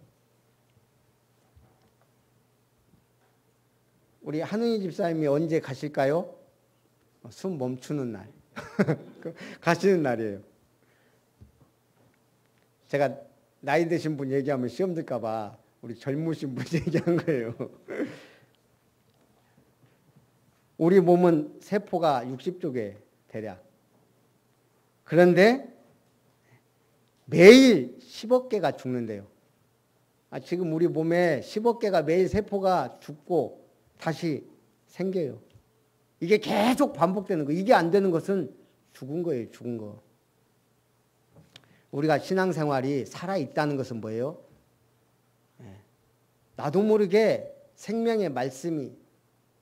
우리 한은희 집사님이 언제 가실까요? 숨 멈추는 날. 가시는 날이에요. 제가 나이 드신 분 얘기하면 시험 들까 봐 우리 젊으신 분 얘기한 거예요. 우리 몸은 세포가 60조 대략. 그런데 매일 10억 개가 죽는데요. 지금 우리 몸에 10억 개가 매일 세포가 죽고 다시 생겨요. 이게 계속 반복되는 거. 이게 안 되는 것은 죽은 거예요. 죽은 거. 우리가 신앙생활이 살아있다는 것은 뭐예요? 나도 모르게 생명의 말씀이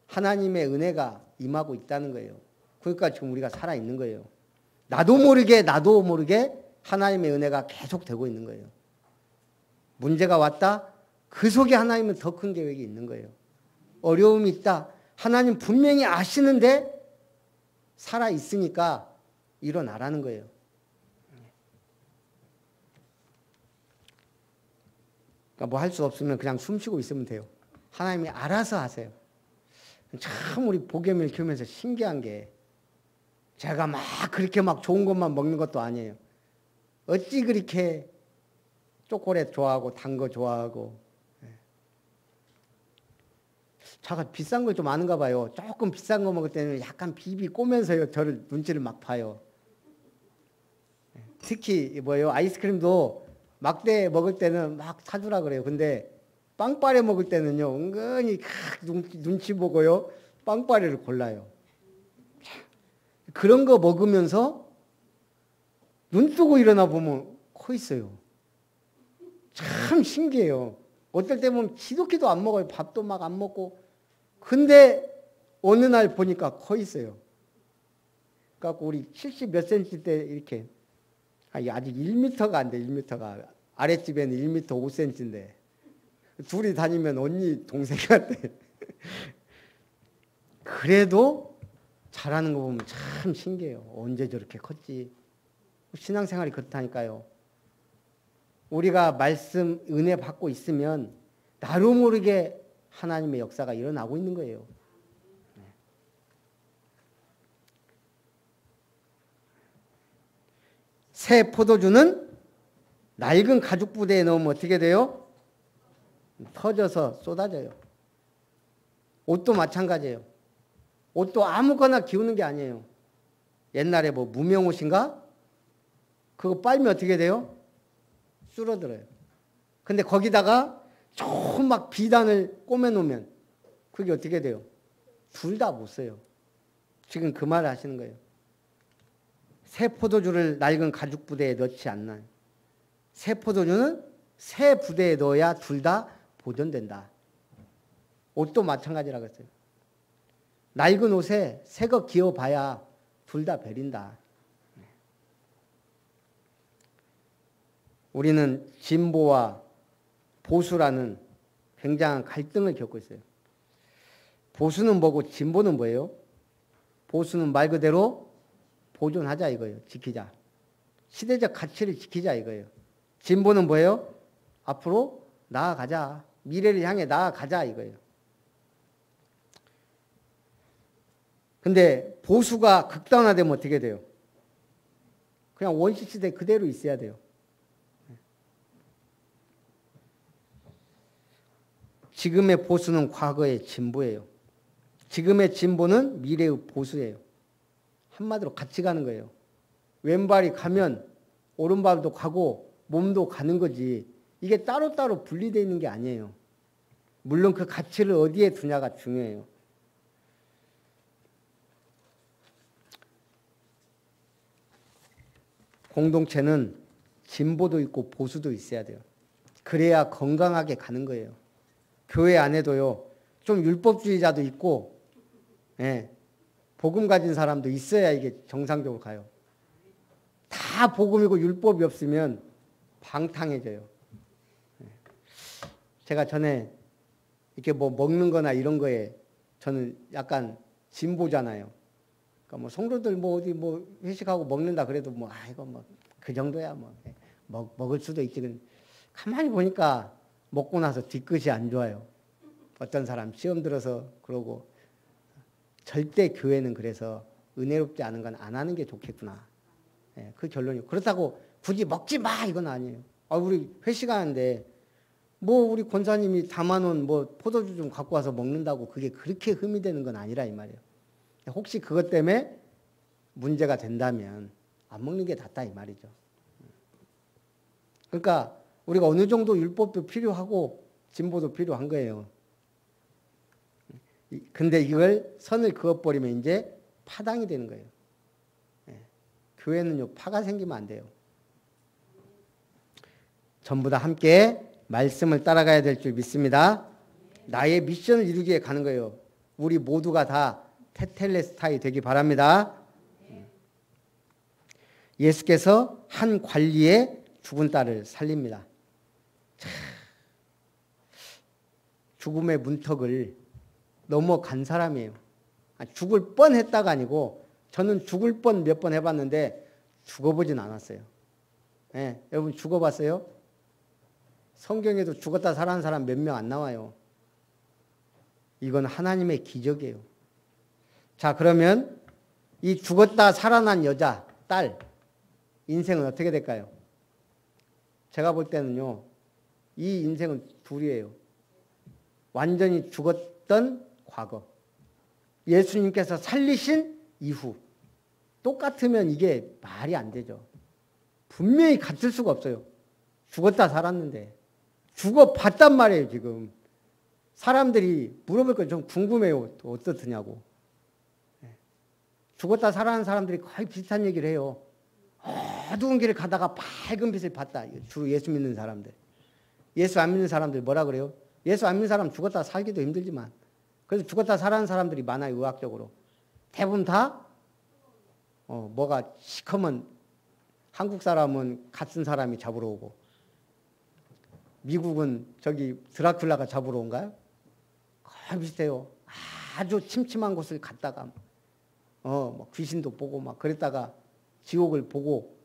하나님의 은혜가 임하고 있다는 거예요. 그러니까 지금 우리가 살아있는 거예요. 나도 모르게 하나님의 은혜가 계속 되고 있는 거예요. 문제가 왔다. 그 속에 하나님은 더 큰 계획이 있는 거예요. 어려움이 있다. 하나님 분명히 아시는데 살아있으니까 일어나라는 거예요. 그러니까 뭐 할 수 없으면 그냥 숨 쉬고 있으면 돼요. 하나님이 알아서 하세요. 참 우리 복음을 키우면서 신기한 게 제가 막 그렇게 막 좋은 것만 먹는 것도 아니에요. 어찌 그렇게 초콜릿 좋아하고 단 거 좋아하고 제가 비싼 걸 좀 아는가 봐요. 조금 비싼 거 먹을 때는 약간 비비 꼬면서요. 저를 눈치를 막 봐요. 특히 뭐예요? 아이스크림도 막대 먹을 때는 막 사주라 그래요. 근데 빵빠레 먹을 때는요. 은근히 눈치 보고요. 빵빠레를 골라요. 그런 거 먹으면서 눈 뜨고 일어나 보면 커 있어요. 참 신기해요. 어떨 때 보면 지독히도 안 먹어요. 밥도 막 안 먹고. 근데 어느 날 보니까 커 있어요. 그래갖고 우리 70 몇 센치 때 이렇게 아직 1m가 안 돼. 1m가. 아랫집에는 1m 5cm인데 둘이 다니면 언니 동생 같아. 그래도 잘하는 거 보면 참 신기해요. 언제 저렇게 컸지. 신앙생활이 그렇다니까요. 우리가 말씀 은혜 받고 있으면 나로 모르게 하나님의 역사가 일어나고 있는 거예요. 새 포도주는 낡은 가죽 부대에 넣으면 어떻게 돼요? 터져서 쏟아져요. 옷도 마찬가지예요. 옷도 아무거나 기우는 게 아니에요. 옛날에 뭐 무명옷인가? 그거 빨면 어떻게 돼요? 줄어들어요. 근데 거기다가 좋은 막 비단을 꼬매놓으면 그게 어떻게 돼요? 둘 다 못 써요. 지금 그 말을 하시는 거예요. 새 포도주를 낡은 가죽 부대에 넣지 않나요? 새 포도주는 새 부대에 넣어야 둘 다 보존된다. 옷도 마찬가지라고 했어요. 낡은 옷에 새 거 기어봐야 둘 다 베린다. 우리는 진보와 보수라는 굉장한 갈등을 겪고 있어요. 보수는 뭐고 진보는 뭐예요? 보수는 말 그대로 보존하자 이거예요. 지키자. 시대적 가치를 지키자 이거예요. 진보는 뭐예요? 앞으로 나아가자. 미래를 향해 나아가자 이거예요. 근데 보수가 극단화되면 어떻게 돼요? 그냥 원시시대 그대로 있어야 돼요. 지금의 보수는 과거의 진보예요. 지금의 진보는 미래의 보수예요. 한마디로 같이 가는 거예요. 왼발이 가면 오른발도 가고 몸도 가는 거지. 이게 따로따로 분리되어 있는 게 아니에요. 물론 그 가치를 어디에 두냐가 중요해요. 공동체는 진보도 있고 보수도 있어야 돼요. 그래야 건강하게 가는 거예요. 교회 안에도요. 좀 율법주의자도 있고 복음 가진 사람도 있어야 이게 정상적으로 가요. 다 복음이고 율법이 없으면 방탕해져요. 제가 전에 이렇게 뭐 먹는 거나 이런 거에 저는 약간 진보잖아요. 그러니까 뭐 성도들 뭐 어디 뭐 회식하고 먹는다 그래도 뭐 이거 뭐 그 정도야 뭐 먹을 수도 있지. 가만히 보니까 먹고 나서 뒤끝이 안 좋아요. 어떤 사람 시험 들어서 그러고 절대 교회는 그래서 은혜롭지 않은 건 안 하는 게 좋겠구나. 그 결론이에요. 그렇다고 굳이 먹지 마 이건 아니에요. 우리 회식하는데 뭐 우리 권사님이 담아놓은 뭐 포도주 좀 갖고 와서 먹는다고 그게 그렇게 흠이 되는 건 아니라 이 말이에요. 혹시 그것 때문에 문제가 된다면 안 먹는 게 낫다 이 말이죠. 그러니까 우리가 어느 정도 율법도 필요하고 진보도 필요한 거예요. 근데 이걸 선을 그어버리면 이제 파당이 되는 거예요. 교회는요 파가 생기면 안 돼요. 전부 다 함께 말씀을 따라가야 될 줄 믿습니다. 나의 미션을 이루기 위해 가는 거예요. 우리 모두가 다 테텔레스타이 되기 바랍니다. 예수께서 한 관리의 죽은 딸을 살립니다. 죽음의 문턱을 넘어간 사람이에요. 죽을 뻔했다가 아니고 저는 죽을 뻔 몇 번 해봤는데 죽어보진 않았어요. 예, 여러분 죽어봤어요? 성경에도 죽었다 살아난 사람 몇 명 안 나와요. 이건 하나님의 기적이에요. 자, 그러면 이 죽었다 살아난 여자, 딸, 인생은 어떻게 될까요? 제가 볼 때는요, 이 인생은 둘이에요. 완전히 죽었던 과거, 예수님께서 살리신 이후. 똑같으면 이게 말이 안 되죠. 분명히 같을 수가 없어요. 죽었다 살았는데. 죽어봤단 말이에요, 지금. 사람들이 물어볼 거 좀 궁금해요. 어떻더냐고. 죽었다 살아난 사람들이 거의 비슷한 얘기를 해요. 어두운 길을 가다가 밝은 빛을 봤다. 주 예수 믿는 사람들. 예수 안 믿는 사람들 뭐라 그래요? 예수 안 믿는 사람 죽었다 살기도 힘들지만 그래서 죽었다 살아난 사람들이 많아요. 의학적으로. 대부분 다 뭐가 시커먼 한국 사람은 갓 쓴 사람이 잡으러 오고 미국은 저기 드라큘라가 잡으러 온가요? 거의 비슷해요. 아주 침침한 곳을 갔다가 뭐 귀신도 보고 막 그랬다가 지옥을 보고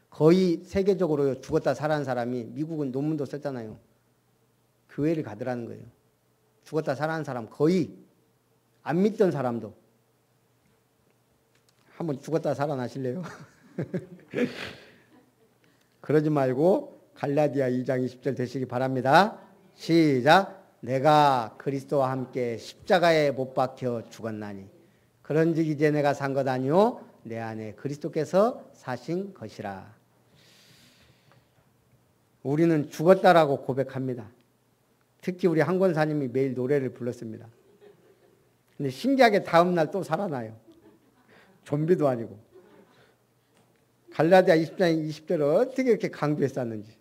거의 세계적으로 죽었다 살아난 사람이 미국은 논문도 썼잖아요. 교회를 가더라는 거예요. 죽었다 살아난 사람 거의 안 믿던 사람도 한번 죽었다 살아나실래요? 그러지 말고 갈라디아 2장 20절 되시기 바랍니다. 시작. 내가 그리스도와 함께 십자가에 못 박혀 죽었나니 그런즉 이제 내가 산 것 아니요 내 안에 그리스도께서 사신 것이라. 우리는 죽었다라고 고백합니다. 특히 우리 한 권사님이 매일 노래를 불렀습니다. 근데 신기하게 다음날 또 살아나요. 좀비도 아니고. 갈라디아 20장 20절을 어떻게 이렇게 강조했었는지.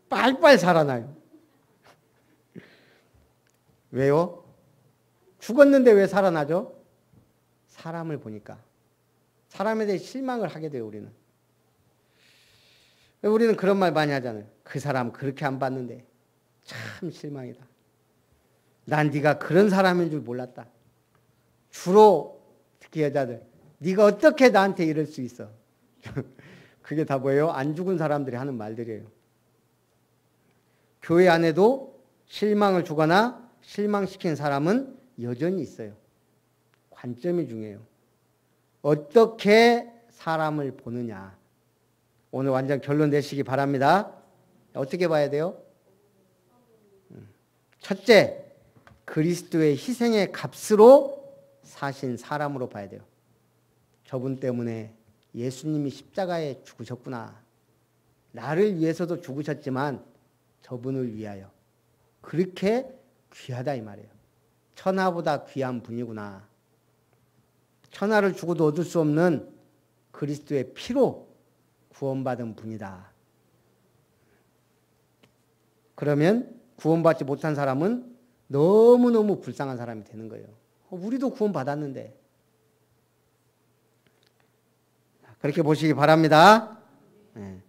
빨빨 살아나요. 왜요? 죽었는데 왜 살아나죠? 사람을 보니까. 사람에 대해 실망을 하게 돼요, 우리는. 우리는 그런 말 많이 하잖아요. 그 사람 그렇게 안 봤는데 참 실망이다. 난 네가 그런 사람인 줄 몰랐다. 주로 특히 여자들. 네가 어떻게 나한테 이럴 수 있어? 그게 다 뭐예요? 안 죽은 사람들이 하는 말들이에요. 교회 안에도 실망을 주거나 실망시킨 사람은 여전히 있어요. 관점이 중요해요. 어떻게 사람을 보느냐. 오늘 완전 결론 내시기 바랍니다. 어떻게 봐야 돼요? 첫째, 그리스도의 희생의 값으로 사신 사람으로 봐야 돼요. 저분 때문에 예수님이 십자가에 죽으셨구나. 나를 위해서도 죽으셨지만 저분을 위하여. 그렇게 귀하다 이 말이에요. 천하보다 귀한 분이구나. 천하를 주고도 얻을 수 없는 그리스도의 피로 구원받은 분이다. 그러면 구원받지 못한 사람은 너무너무 불쌍한 사람이 되는 거예요. 우리도 구원받았는데. 그렇게 보시기 바랍니다. 네.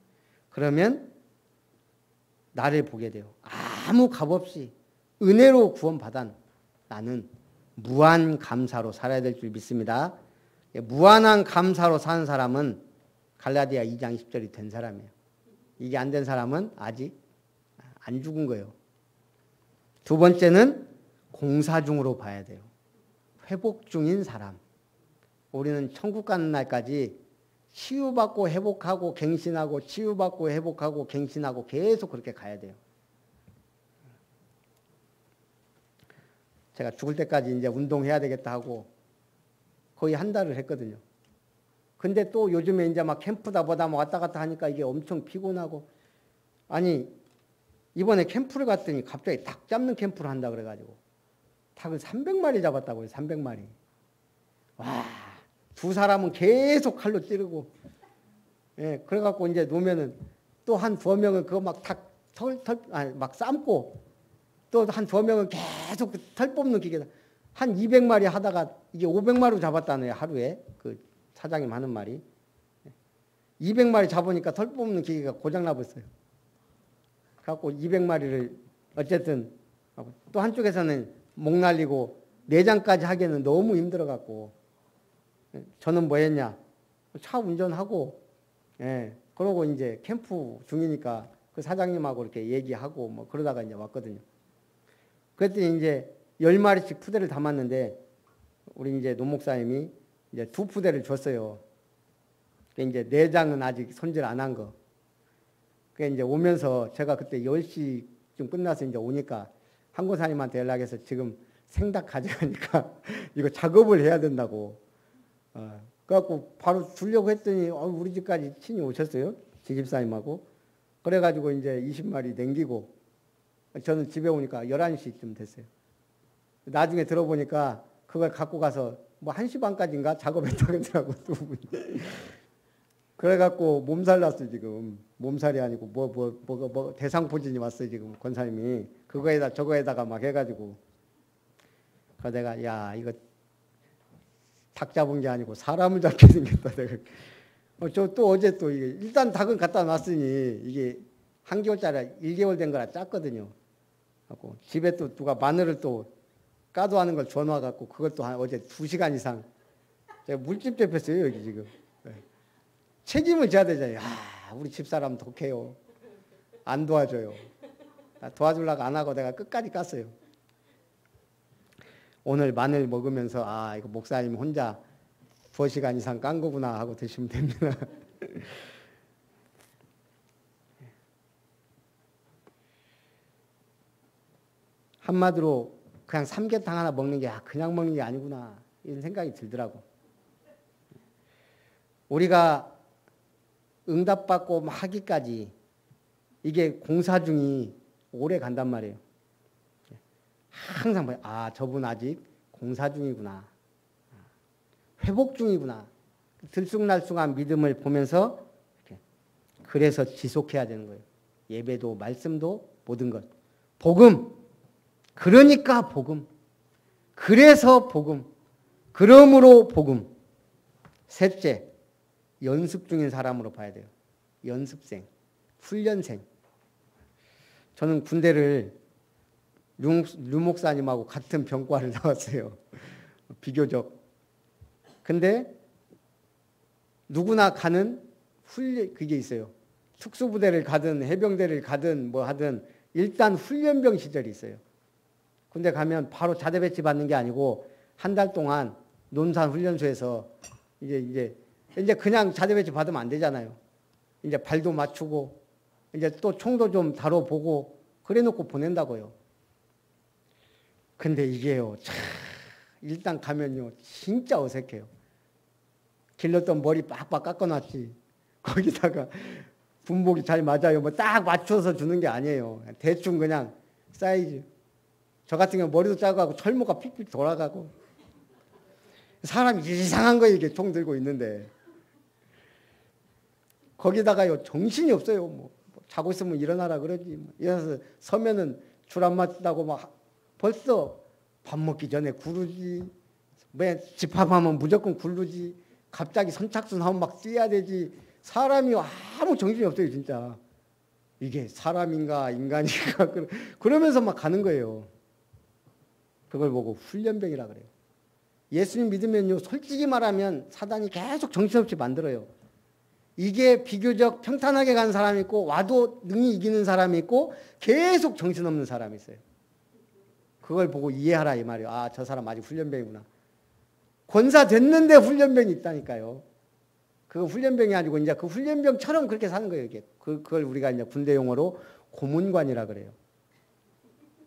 그러면 나를 보게 돼요. 아무 값없이 은혜로 구원받은 나는 무한 감사로 살아야 될 줄 믿습니다. 무한한 감사로 사는 사람은 갈라디아 2장 10절이 된 사람이에요. 이게 안 된 사람은 아직 안 죽은 거예요. 두 번째는 공사 중으로 봐야 돼요. 회복 중인 사람. 우리는 천국 가는 날까지 치유받고 회복하고 갱신하고 치유받고 회복하고 갱신하고 계속 그렇게 가야 돼요. 제가 죽을 때까지 이제 운동해야 되겠다 하고 거의 한 달을 했거든요. 근데 또 요즘에 이제 막 캠프다 뭐다 왔다 갔다 하니까 이게 엄청 피곤하고 아니 이번에 캠프를 갔더니 갑자기 닭 잡는 캠프를 한다 그래가지고 닭을 300마리 잡았다고요. 300마리. 와, 두 사람은 계속 칼로 찌르고 예, 그래갖고 이제 놓으면은 또 한 두어 명은 그거 막 닭 막 삶고 또 한 두어 명은 계속 털 뽑는 기계다. 한 200마리 하다가 이게 500마리 잡았다네요. 하루에. 그 사장님 하는 말이. 200마리 잡으니까 털 뽑는 기계가 고장나 버렸어요. 그래갖고 200마리를 어쨌든 또 한쪽에서는 목 날리고 내장까지 하기에는 너무 힘들어갖고 저는 뭐 했냐. 차 운전하고 그러고 이제 캠프 중이니까 그 사장님하고 이렇게 얘기하고 뭐 그러다가 이제 왔거든요. 그랬더니 이제 10마리씩 푸대를 담았는데 우리 이제 노 목사님이 이제 2푸대를 줬어요. 그 이제 내장은 아직 손질 안 한 거. 그 이제 오면서 제가 그때 10시쯤 끝나서 이제 오니까 한고사님한테 연락해서 지금 생닭 가져가니까 이거 작업을 해야 된다고. 그래갖고 바로 주려고 했더니 우리 집까지 친히 오셨어요. 지집사님하고. 그래가지고 이제 20마리 남기고 저는 집에 오니까 11시쯤 됐어요. 나중에 들어보니까 그걸 갖고 가서 뭐 1시 반까지인가 작업했다고 하더라고. 그래갖고 몸살 났어요 지금. 몸살이 아니고 뭐 대상포진이 왔어요 지금 권사님이. 그거에다 저거에다가 막 해가지고. 그래서 내가 야 이거 닭 잡은 게 아니고 사람을 잡게 생겼다. 내가. 저 또 어제 또 이게 일단 닭은 갖다 놨으니 이게 1개월짜리 1개월 된 거라 짰거든요. 갖고 집에 또 누가 마늘을 또 까도 하는 걸 줘놔갖고 그걸 또 어제 2시간 이상 제가 물집 잡혔어요 여기 지금. 책임을 져야 되잖아요. 우리 집사람 독해요. 안 도와줘요. 도와주려고 안 하고 내가 끝까지 깠어요. 오늘 마늘 먹으면서 이거 목사님 혼자 2시간 이상 깐 거구나 하고 드시면 됩니다. 한마디로 그냥 삼계탕 하나 먹는 게 그냥 먹는 게 아니구나 이런 생각이 들더라고. 우리가 응답받고 하기까지 이게 공사 중이 오래 간단 말이에요. 항상 저분 아직 공사 중이구나. 회복 중이구나. 들쑥날쑥한 믿음을 보면서 그래서 지속해야 되는 거예요. 예배도 말씀도 모든 것. 복음. 그러니까 복음. 그래서 복음. 그러므로 복음. 셋째, 연습 중인 사람으로 봐야 돼요. 연습생, 훈련생. 저는 군대를 류 목사님하고 같은 병과를 나왔어요. 비교적. 근데 누구나 가는 훈련 그게 있어요. 특수부대를 가든 해병대를 가든 뭐 하든 일단 훈련병 시절이 있어요. 군대 가면 바로 자대 배치 받는 게 아니고 한 달 동안 논산 훈련소에서 이제 그냥 자대 배치 받으면 안 되잖아요. 이제 발도 맞추고 이제 또 총도 좀 다뤄보고 그래 놓고 보낸다고요. 근데 이게요, 일단 가면요, 진짜 어색해요. 길렀던 머리 빡빡 깎아놨지. 거기다가 군복이 잘 맞아요. 뭐 딱 맞춰서 주는 게 아니에요. 대충 그냥 사이즈. 저 같은 경우 머리도 작아가고 철모가 픽픽 돌아가고. 사람이 이상한 거예요, 이게 총 들고 있는데. 거기다가요, 정신이 없어요. 뭐 자고 있으면 일어나라 그러지. 일어나서 서면은 줄 안 맞다고 막 벌써 밥 먹기 전에 구르지. 왜 집합하면 무조건 구르지. 갑자기 선착순 하면 막 뛰어야 되지. 사람이 아무 정신이 없어요, 진짜. 이게 사람인가 인간인가 그러면서 막 가는 거예요. 그걸 보고 훈련병이라 그래요. 예수님 믿으면요, 솔직히 말하면 사단이 계속 정신없이 만들어요. 이게 비교적 평탄하게 가는 사람이 있고 와도 능히 이기는 사람이 있고 계속 정신없는 사람이 있어요. 그걸 보고 이해하라 이 말이에요. 저 사람 아직 훈련병이구나. 권사 됐는데 훈련병이 있다니까요. 그 훈련병이 아니고 이제 그 훈련병처럼 그렇게 사는 거예요. 이게 그걸 우리가 이제 군대 용어로 고문관이라 그래요.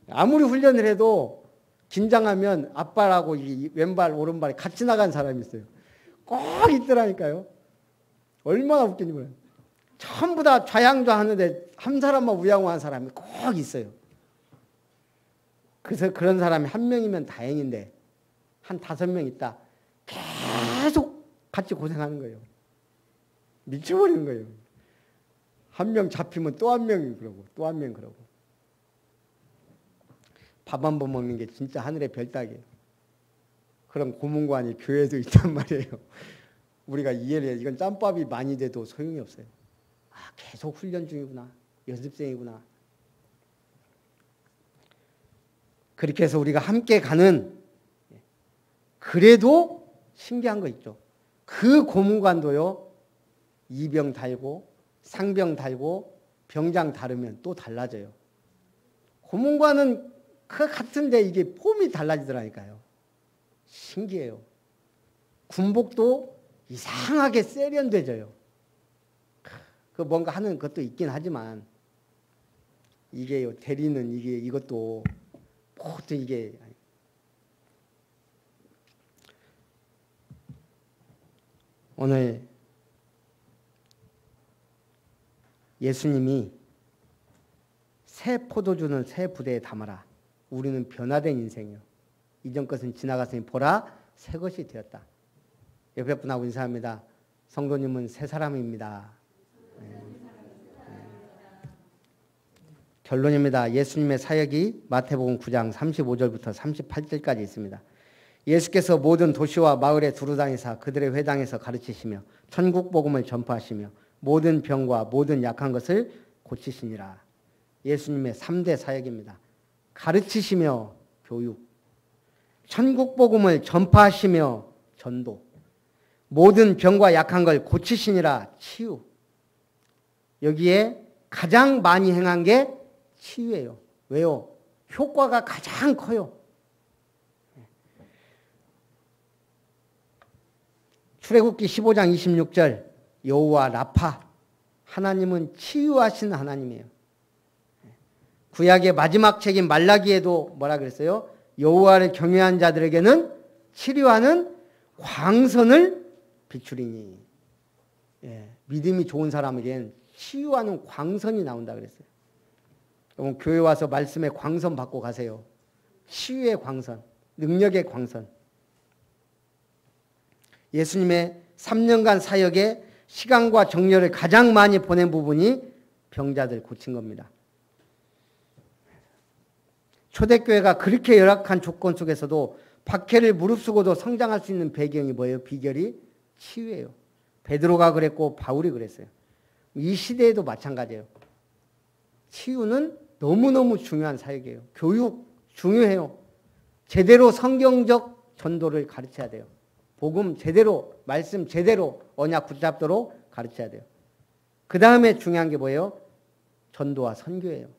아무리 훈련을 해도 긴장하면 앞발하고 왼발 오른발이 같이 나간 사람이 있어요. 꼭 있더라니까요. 얼마나 웃긴지 몰라요. 전부 다 좌양좌 하는데 한 사람만 우양우한 사람이 꼭 있어요. 그래서 그런 사람이 한 명이면 다행인데 한 5명 있다. 계속 같이 고생하는 거예요. 미쳐버리는 거예요. 한 명 잡히면 또 한 명이 그러고 또 한 명 그러고. 밥 한 번 먹는 게 진짜 하늘의 별 따기예요. 그런 고문관이 교회도 있단 말이에요. 우리가 이해를 해야 이건 짬밥이 많이 돼도 소용이 없어요. 아, 계속 훈련 중이구나. 연습생이구나. 그렇게 해서 우리가 함께 가는, 그래도 신기한 거 있죠. 그 고문관도요, 이병 달고 상병 달고 병장 다르면 또 달라져요. 고문관은 그 같은데 이게 폼이 달라지더라니까요. 신기해요. 군복도 이상하게 세련돼져요. 그 뭔가 하는 것도 있긴 하지만 이게요, 대리는 이것도 모두 이게 오늘 예수님이 새 포도주는 새 부대에 담아라. 우리는 변화된 인생이요. 이전 것은 지나갔으니 보라 새 것이 되었다. 옆에 분하고 인사합니다. 성도님은 새 사람입니다. 결론입니다. 예수님의 사역이 마태복음 9장 35절부터 38절까지 있습니다. 예수께서 모든 도시와 마을에 두루다니사 그들의 회당에서 가르치시며 천국 복음을 전파하시며 모든 병과 모든 약한 것을 고치시니라. 예수님의 3대 사역입니다. 가르치시며 교육, 천국 복음을 전파하시며 전도, 모든 병과 약한 걸 고치시니라 치유. 여기에 가장 많이 행한 게 치유예요. 왜요? 효과가 가장 커요. 출애굽기 15장 26절 여호와 라파, 하나님은 치유하신 하나님이에요. 구약의 마지막 책인 말라기에도 뭐라 그랬어요? 여호와를 경외한 자들에게는 치료하는 광선을 비추리니. 믿음이 좋은 사람에겐 치유하는 광선이 나온다 그랬어요. 그럼 교회 와서 말씀의 광선 받고 가세요. 치유의 광선, 능력의 광선. 예수님의 3년간 사역에 시간과 정열을 가장 많이 보낸 부분이 병자들 고친 겁니다. 초대교회가 그렇게 열악한 조건 속에서도 박해를 무릅쓰고도 성장할 수 있는 배경이 뭐예요? 비결이 치유예요. 베드로가 그랬고 바울이 그랬어요. 이 시대에도 마찬가지예요. 치유는 너무너무 중요한 사역이에요. 교육 중요해요. 제대로 성경적 전도를 가르쳐야 돼요. 복음 제대로, 말씀 제대로 언약 붙잡도록 가르쳐야 돼요. 그 다음에 중요한 게 뭐예요? 전도와 선교예요.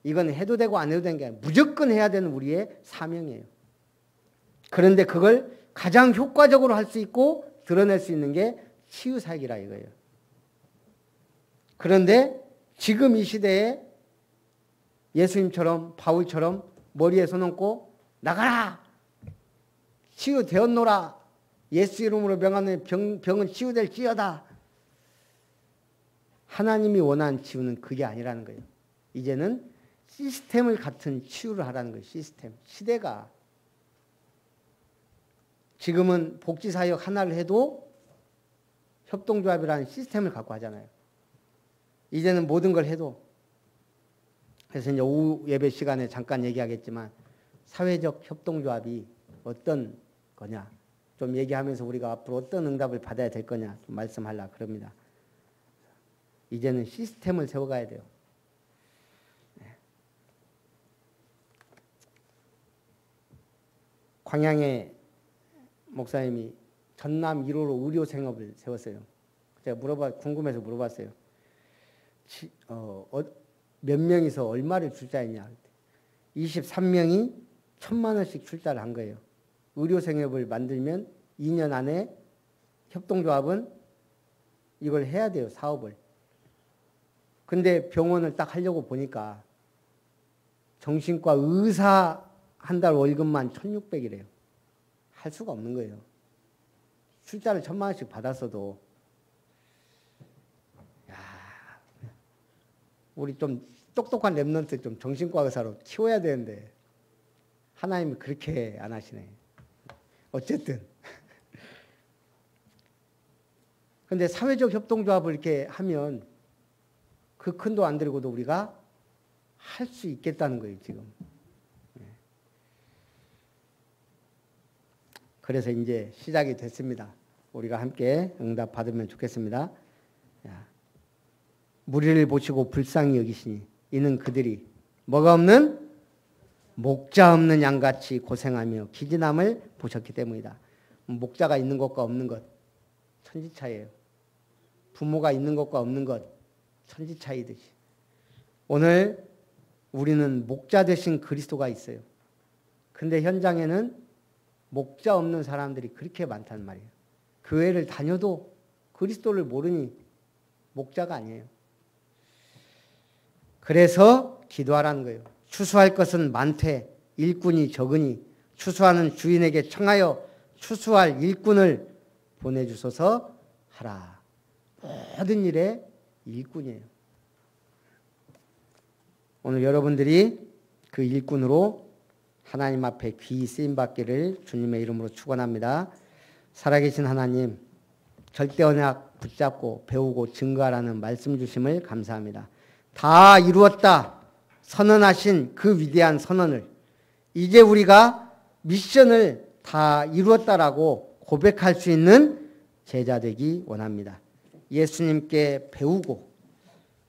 이건 해도 되고 안 해도 되는 게 아니라 무조건 해야 되는 우리의 사명이에요. 그런데 그걸 가장 효과적으로 할 수 있고 드러낼 수 있는 게 치유사역이라 이거예요. 그런데 지금 이 시대에 예수님처럼 바울처럼 머리에 손 얹고 나가라! 치유되었노라! 예수 이름으로 명하는 병은 치유될지어다. 하나님이 원하는 치유는 그게 아니라는 거예요. 이제는 시스템을 같은 치유를 하라는 거예요. 시스템. 시대가. 지금은 복지사역 하나를 해도 협동조합이라는 시스템을 갖고 하잖아요. 이제는 모든 걸 해도. 그래서 이제 오후 예배 시간에 잠깐 얘기하겠지만 사회적 협동조합이 어떤 거냐. 좀 얘기하면서 우리가 앞으로 어떤 응답을 받아야 될 거냐 좀 말씀하려고 그럽니다. 이제는 시스템을 세워가야 돼요. 광양의 목사님이 전남 1호로 의료생업을 세웠어요. 제가 궁금해서 물어봤어요. 몇 명이서 얼마를 출자했냐. 23명이 1,000만 원씩 출자를 한 거예요. 의료생업을 만들면 2년 안에 협동조합은 이걸 해야 돼요. 사업을. 근데 병원을 딱 하려고 보니까 정신과 의사 한 달 월급만 1,600이래요. 할 수가 없는 거예요. 출자를 1,000만 원씩 받았어도. 야, 우리 좀 똑똑한 랩런트 좀 정신과 의사로 키워야 되는데 하나님이 그렇게 안 하시네. 어쨌든. 근데 사회적 협동조합을 이렇게 하면 그 큰 돈 안 들고도 우리가 할 수 있겠다는 거예요, 지금. 그래서 이제 시작이 됐습니다. 우리가 함께 응답 받으면 좋겠습니다. 무리를 보시고 불쌍히 여기시니 이는 그들이 뭐가 없는 목자 없는 양같이 고생하며 기진함을 보셨기 때문이다. 목자가 있는 것과 없는 것 천지 차이예요. 부모가 있는 것과 없는 것 천지 차이듯이 오늘 우리는 목자 되신 그리스도가 있어요. 근데 현장에는 목자 없는 사람들이 그렇게 많단 말이에요. 교회를 다녀도 그리스도를 모르니 목자가 아니에요. 그래서 기도하라는 거예요. 추수할 것은 많되 일꾼이 적으니 추수하는 주인에게 청하여 추수할 일꾼을 보내주소서 하라. 모든 일에 일꾼이에요. 오늘 여러분들이 그 일꾼으로 하나님 앞에 귀히 쓰임받기를 주님의 이름으로 축원합니다. 살아계신 하나님, 절대 언약 붙잡고 배우고 증거하라는 말씀 주심을 감사합니다. 다 이루었다 선언하신 그 위대한 선언을 이제 우리가 미션을 다 이루었다라고 고백할 수 있는 제자 되기 원합니다. 예수님께 배우고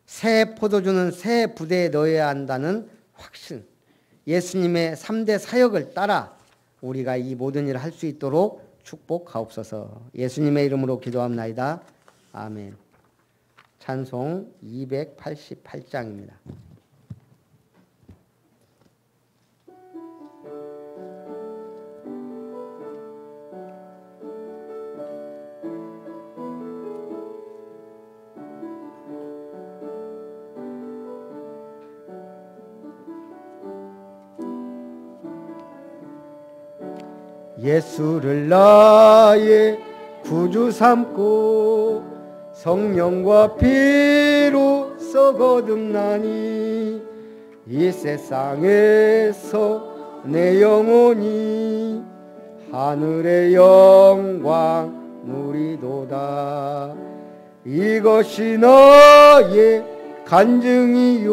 새 포도주는 새 부대에 넣어야 한다는 확신, 예수님의 3대 사역을 따라 우리가 이 모든 일을 할 수 있도록 축복하옵소서. 예수님의 이름으로 기도합나이다. 아멘. 찬송 288장입니다. 예수를 나의 구주 삼고 성령과 피로써 거듭나니 이 세상에서 내 영혼이 하늘의 영광 누리도다. 이것이 나의 간증이요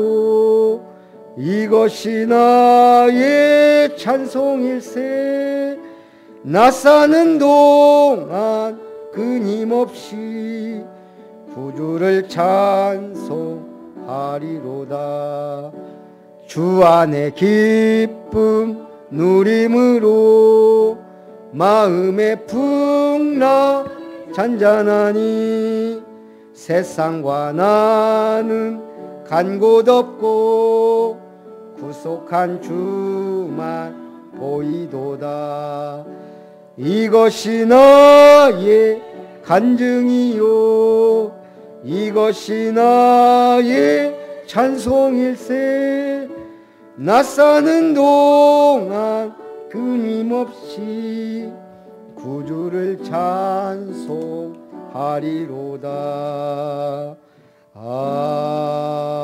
이것이 나의 찬송일세. 나 사는 동안 끊임없이 구주를 찬송하리로다. 주 안에 기쁨 누림으로 마음의 풍랑 잔잔하니 세상과 나는 간 곳 없고 구속한 주만 보이도다. 이것이 나의 간증이요 이것이 나의 찬송일세. 나 사는 동안 끊임없이 구주를 찬송하리로다.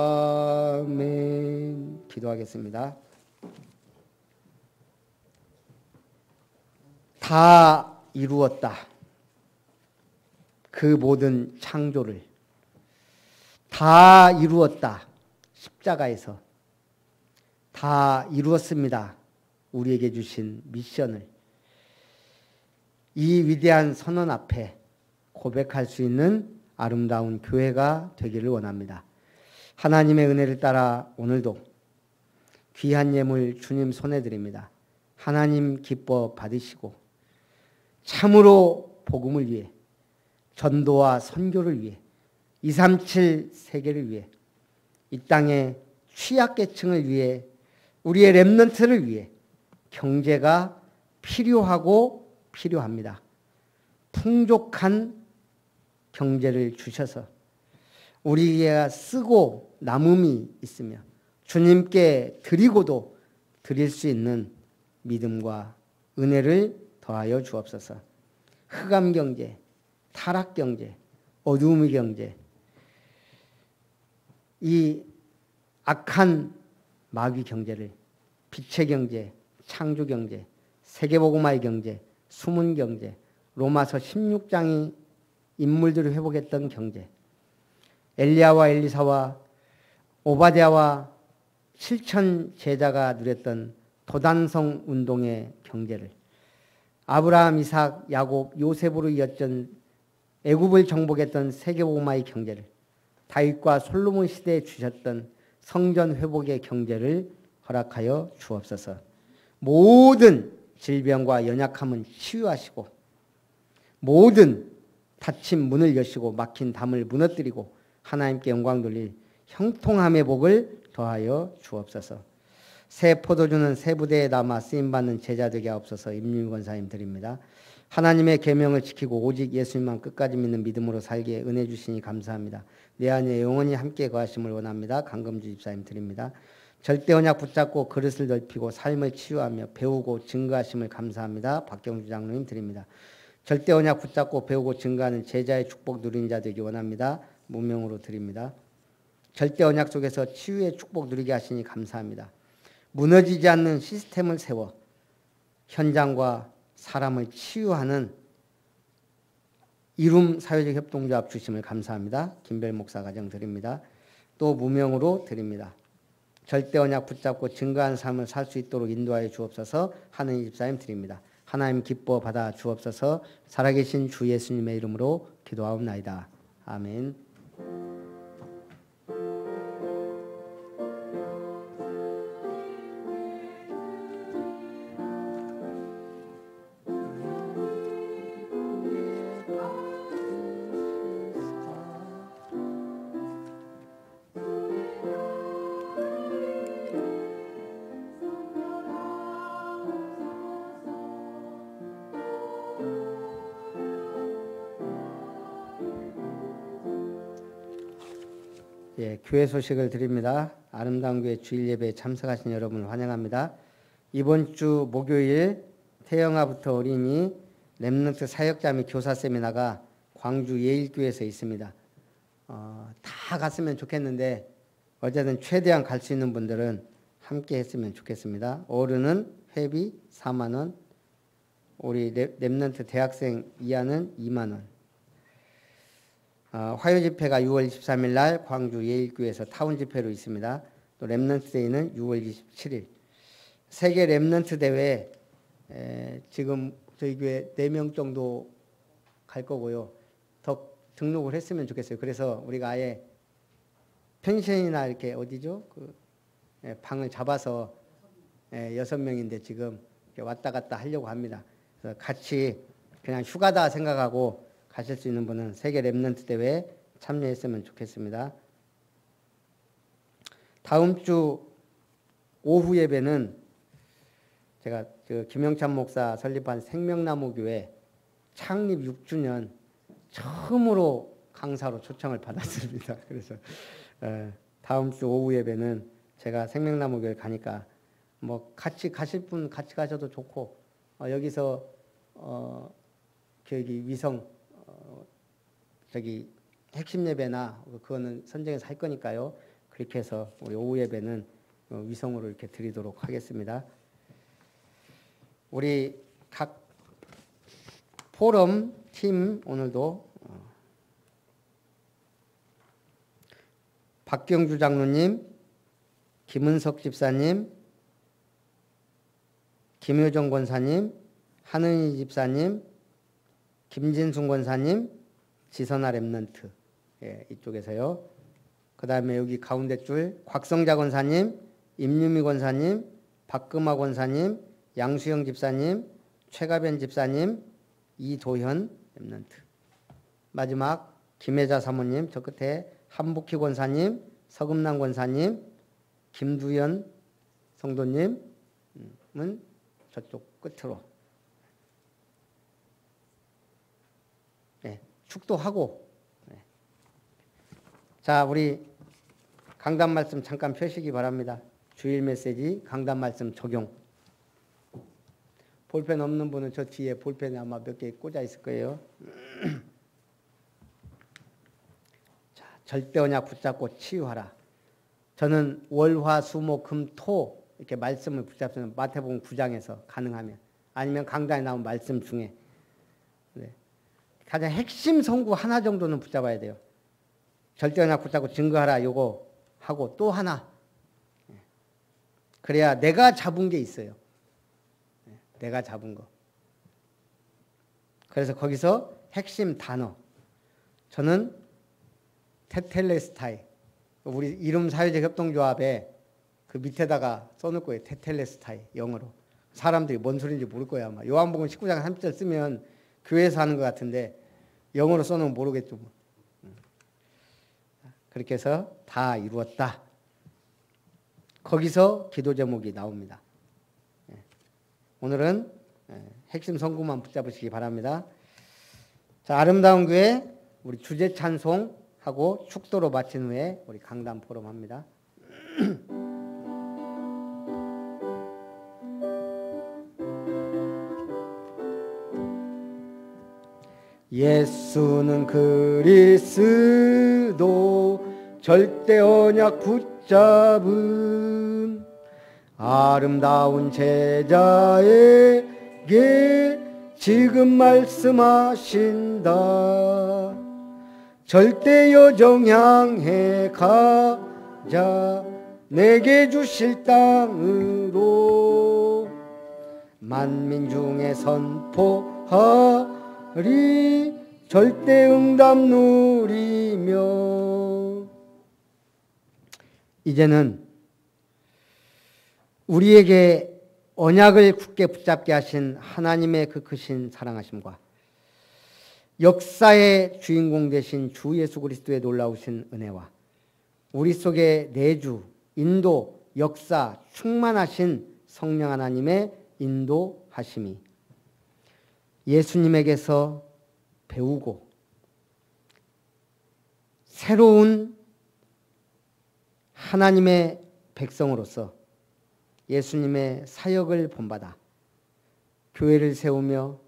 아멘. 기도하겠습니다. 다 이루었다. 그 모든 창조를 다 이루었다. 십자가에서 다 이루었습니다. 우리에게 주신 미션을 이 위대한 선언 앞에 고백할 수 있는 아름다운 교회가 되기를 원합니다. 하나님의 은혜를 따라 오늘도 귀한 예물 주님 손에 드립니다. 하나님 기뻐 받으시고 참으로 복음을 위해 전도와 선교를 위해 237 세계를 위해 이 땅의 취약계층을 위해 우리의 렘넌트를 위해 경제가 필요하고 필요합니다. 풍족한 경제를 주셔서 우리가 쓰고 남음이 있으며 주님께 드리고도 드릴 수 있는 믿음과 은혜를 더하여 주옵소서. 흑암 경제, 타락 경제, 어두움의 경제, 이 악한 마귀 경제를 빛의 경제, 창조 경제, 세계복음화의 경제, 숨은 경제, 로마서 16장이 인물들을 회복했던 경제, 엘리야와 엘리사와 오바댜와 7천 제자가 누렸던 도단성 운동의 경제를 아브라함, 이삭, 야곱, 요셉으로 이었던 애굽을 정복했던 세계복음화의 경제를, 다윗과 솔로몬 시대에 주셨던 성전 회복의 경제를 허락하여 주옵소서. 모든 질병과 연약함은 치유하시고 모든 닫힌 문을 여시고 막힌 담을 무너뜨리고 하나님께 영광 돌릴 형통함의 복을 더하여 주옵소서. 새 포도주는 새 부대에 담아 쓰임받는 제자 되게 하옵소서. 임유미 권사님 드립니다. 하나님의 계명을 지키고 오직 예수님만 끝까지 믿는 믿음으로 살기에 은혜 주시니 감사합니다. 내 안에 영원히 함께 거하심을 원합니다. 강금주 집사님 드립니다. 절대 언약 붙잡고 그릇을 넓히고 삶을 치유하며 배우고 증거하심을 감사합니다. 박경주 장로님 드립니다. 절대 언약 붙잡고 배우고 증거하는 제자의 축복 누리는 자 되기 원합니다. 무명으로 드립니다. 절대 언약 속에서 치유의 축복 누리게 하시니 감사합니다. 무너지지 않는 시스템을 세워 현장과 사람을 치유하는 이룸 사회적 협동조합 주심을 감사합니다. 김별 목사 가정 드립니다. 또 무명으로 드립니다. 절대 언약 붙잡고 증거한 삶을 살 수 있도록 인도하여 주옵소서. 하느님 집사님 드립니다. 하나님 기뻐 받아 주옵소서. 살아계신 주 예수님의 이름으로 기도하옵나이다. 아멘. 예, 교회 소식을 드립니다. 아름다운 교회 주일 예배에 참석하신 여러분을 환영합니다. 이번 주 목요일 태영아부터 어린이 렘넌트 사역자 및 교사 세미나가 광주 예일교회에서 있습니다. 다 갔으면 좋겠는데 어쨌든 최대한 갈 수 있는 분들은 함께 했으면 좋겠습니다. 어른은 회비 4만 원, 우리 렘넌트 대학생 이하는 2만 원. 화요 집회가 6월 23일 날 광주 예일교회에서 타운 집회로 있습니다. 또 렘넌트 데이는 6월 27일. 세계 렘넌트 대회 지금 저희 교회 4명 정도 갈 거고요. 더 등록을 했으면 좋겠어요. 그래서 우리가 아예 펜션이나 이렇게 어디죠? 방을 잡아서 6명인데 지금 왔다 갔다 하려고 합니다. 그래서 같이 그냥 휴가다 생각하고 가실 수 있는 분은 세계 렘넌트 대회에 참여했으면 좋겠습니다. 다음 주 오후 예배는 제가 김영찬 목사 설립한 생명나무교회 창립 6주년 처음으로 강사로 초청을 받았습니다. 그래서 다음 주 오후 예배는 제가 생명나무교회 가니까 뭐 같이 가실 분 같이 가셔도 좋고 여기서 여기 위성 저기 핵심 예배나 그거는 선정해서 할 거니까요. 그렇게 해서 우리 오후 예배는 위성으로 이렇게 드리도록 하겠습니다. 우리 각 포럼 팀 오늘도 박경주 장로님, 김은석 집사님, 김효정 권사님, 한은희 집사님, 김진순 권사님, 지선아 렘넌트 이쪽에서요. 그 다음에 여기 가운데 줄 곽성자 권사님, 임유미 권사님, 박금화 권사님, 양수영 집사님, 최가변 집사님, 이도현 렘넌트. 마지막 김혜자 사모님, 저 끝에 한복희 권사님, 서금남 권사님, 김두현 성도님은 저쪽 끝으로 축도하고. 자, 우리 강단 말씀 잠깐 펴시기 바랍니다. 주일 메시지 강단 말씀 적용. 볼펜 없는 분은 저 뒤에 볼펜에 아마 몇 개 꽂아 있을 거예요. 자, 절대 언약 붙잡고 치유하라. 저는 월, 화, 수, 목, 금, 토 이렇게 말씀을 붙잡으면 마태복음 9장에서 가능하면 아니면 강단에 나온 말씀 중에 가장 핵심 성구 하나 정도는 붙잡아야 돼요. 절대 언약 붙잡고 증거하라 요거 하고 또 하나. 그래야 내가 잡은 게 있어요. 내가 잡은 거. 그래서 거기서 핵심 단어, 저는 테텔레스타이, 우리 이름 사회적 협동조합에 그 밑에다가 써놓을 거예요. 테텔레스타이, 영어로. 사람들이 뭔 소리인지 모를 거야 아마. 요한복음 19장 30절 쓰면 교회에서 하는 것 같은데 영어로 써놓으면 모르겠죠. 뭐. 그렇게 해서 다 이루었다. 거기서 기도 제목이 나옵니다. 오늘은 핵심 성구만 붙잡으시기 바랍니다. 자, 아름다운 교회 우리 주제 찬송하고 축도로 마친 후에 우리 강단 포럼 합니다. 예수는 그리스도 절대 언약 붙잡은 아름다운 제자에게 지금 말씀하신다. 절대 여정 향해 가자. 내게 주실 땅으로 만민 중에 선포하리. 절대 응답 누리며. 이제는 우리에게 언약을 굳게 붙잡게 하신 하나님의 그 크신 사랑하심과 역사의 주인공 되신 주 예수 그리스도의 놀라우신 은혜와 우리 속에 내주, 인도, 역사, 충만하신 성령 하나님의 인도하심이 예수님에게서 배우고 새로운 하나님의 백성으로서 예수님의 사역을 본받아 교회를 세우며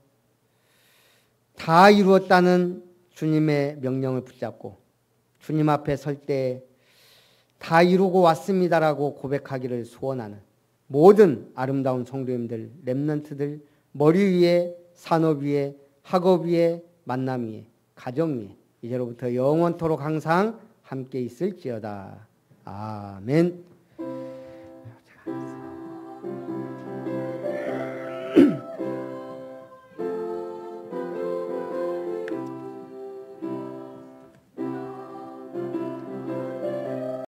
다 이루었다는 주님의 명령을 붙잡고 주님 앞에 설 때 다 이루고 왔습니다라고 고백하기를 소원하는 모든 아름다운 성도님들, 렘넌트들, 머리 위에, 산업 위에, 학업 위에, 만남 위에, 가정 위에 이제로부터 영원토록 항상 함께 있을지어다. 아멘.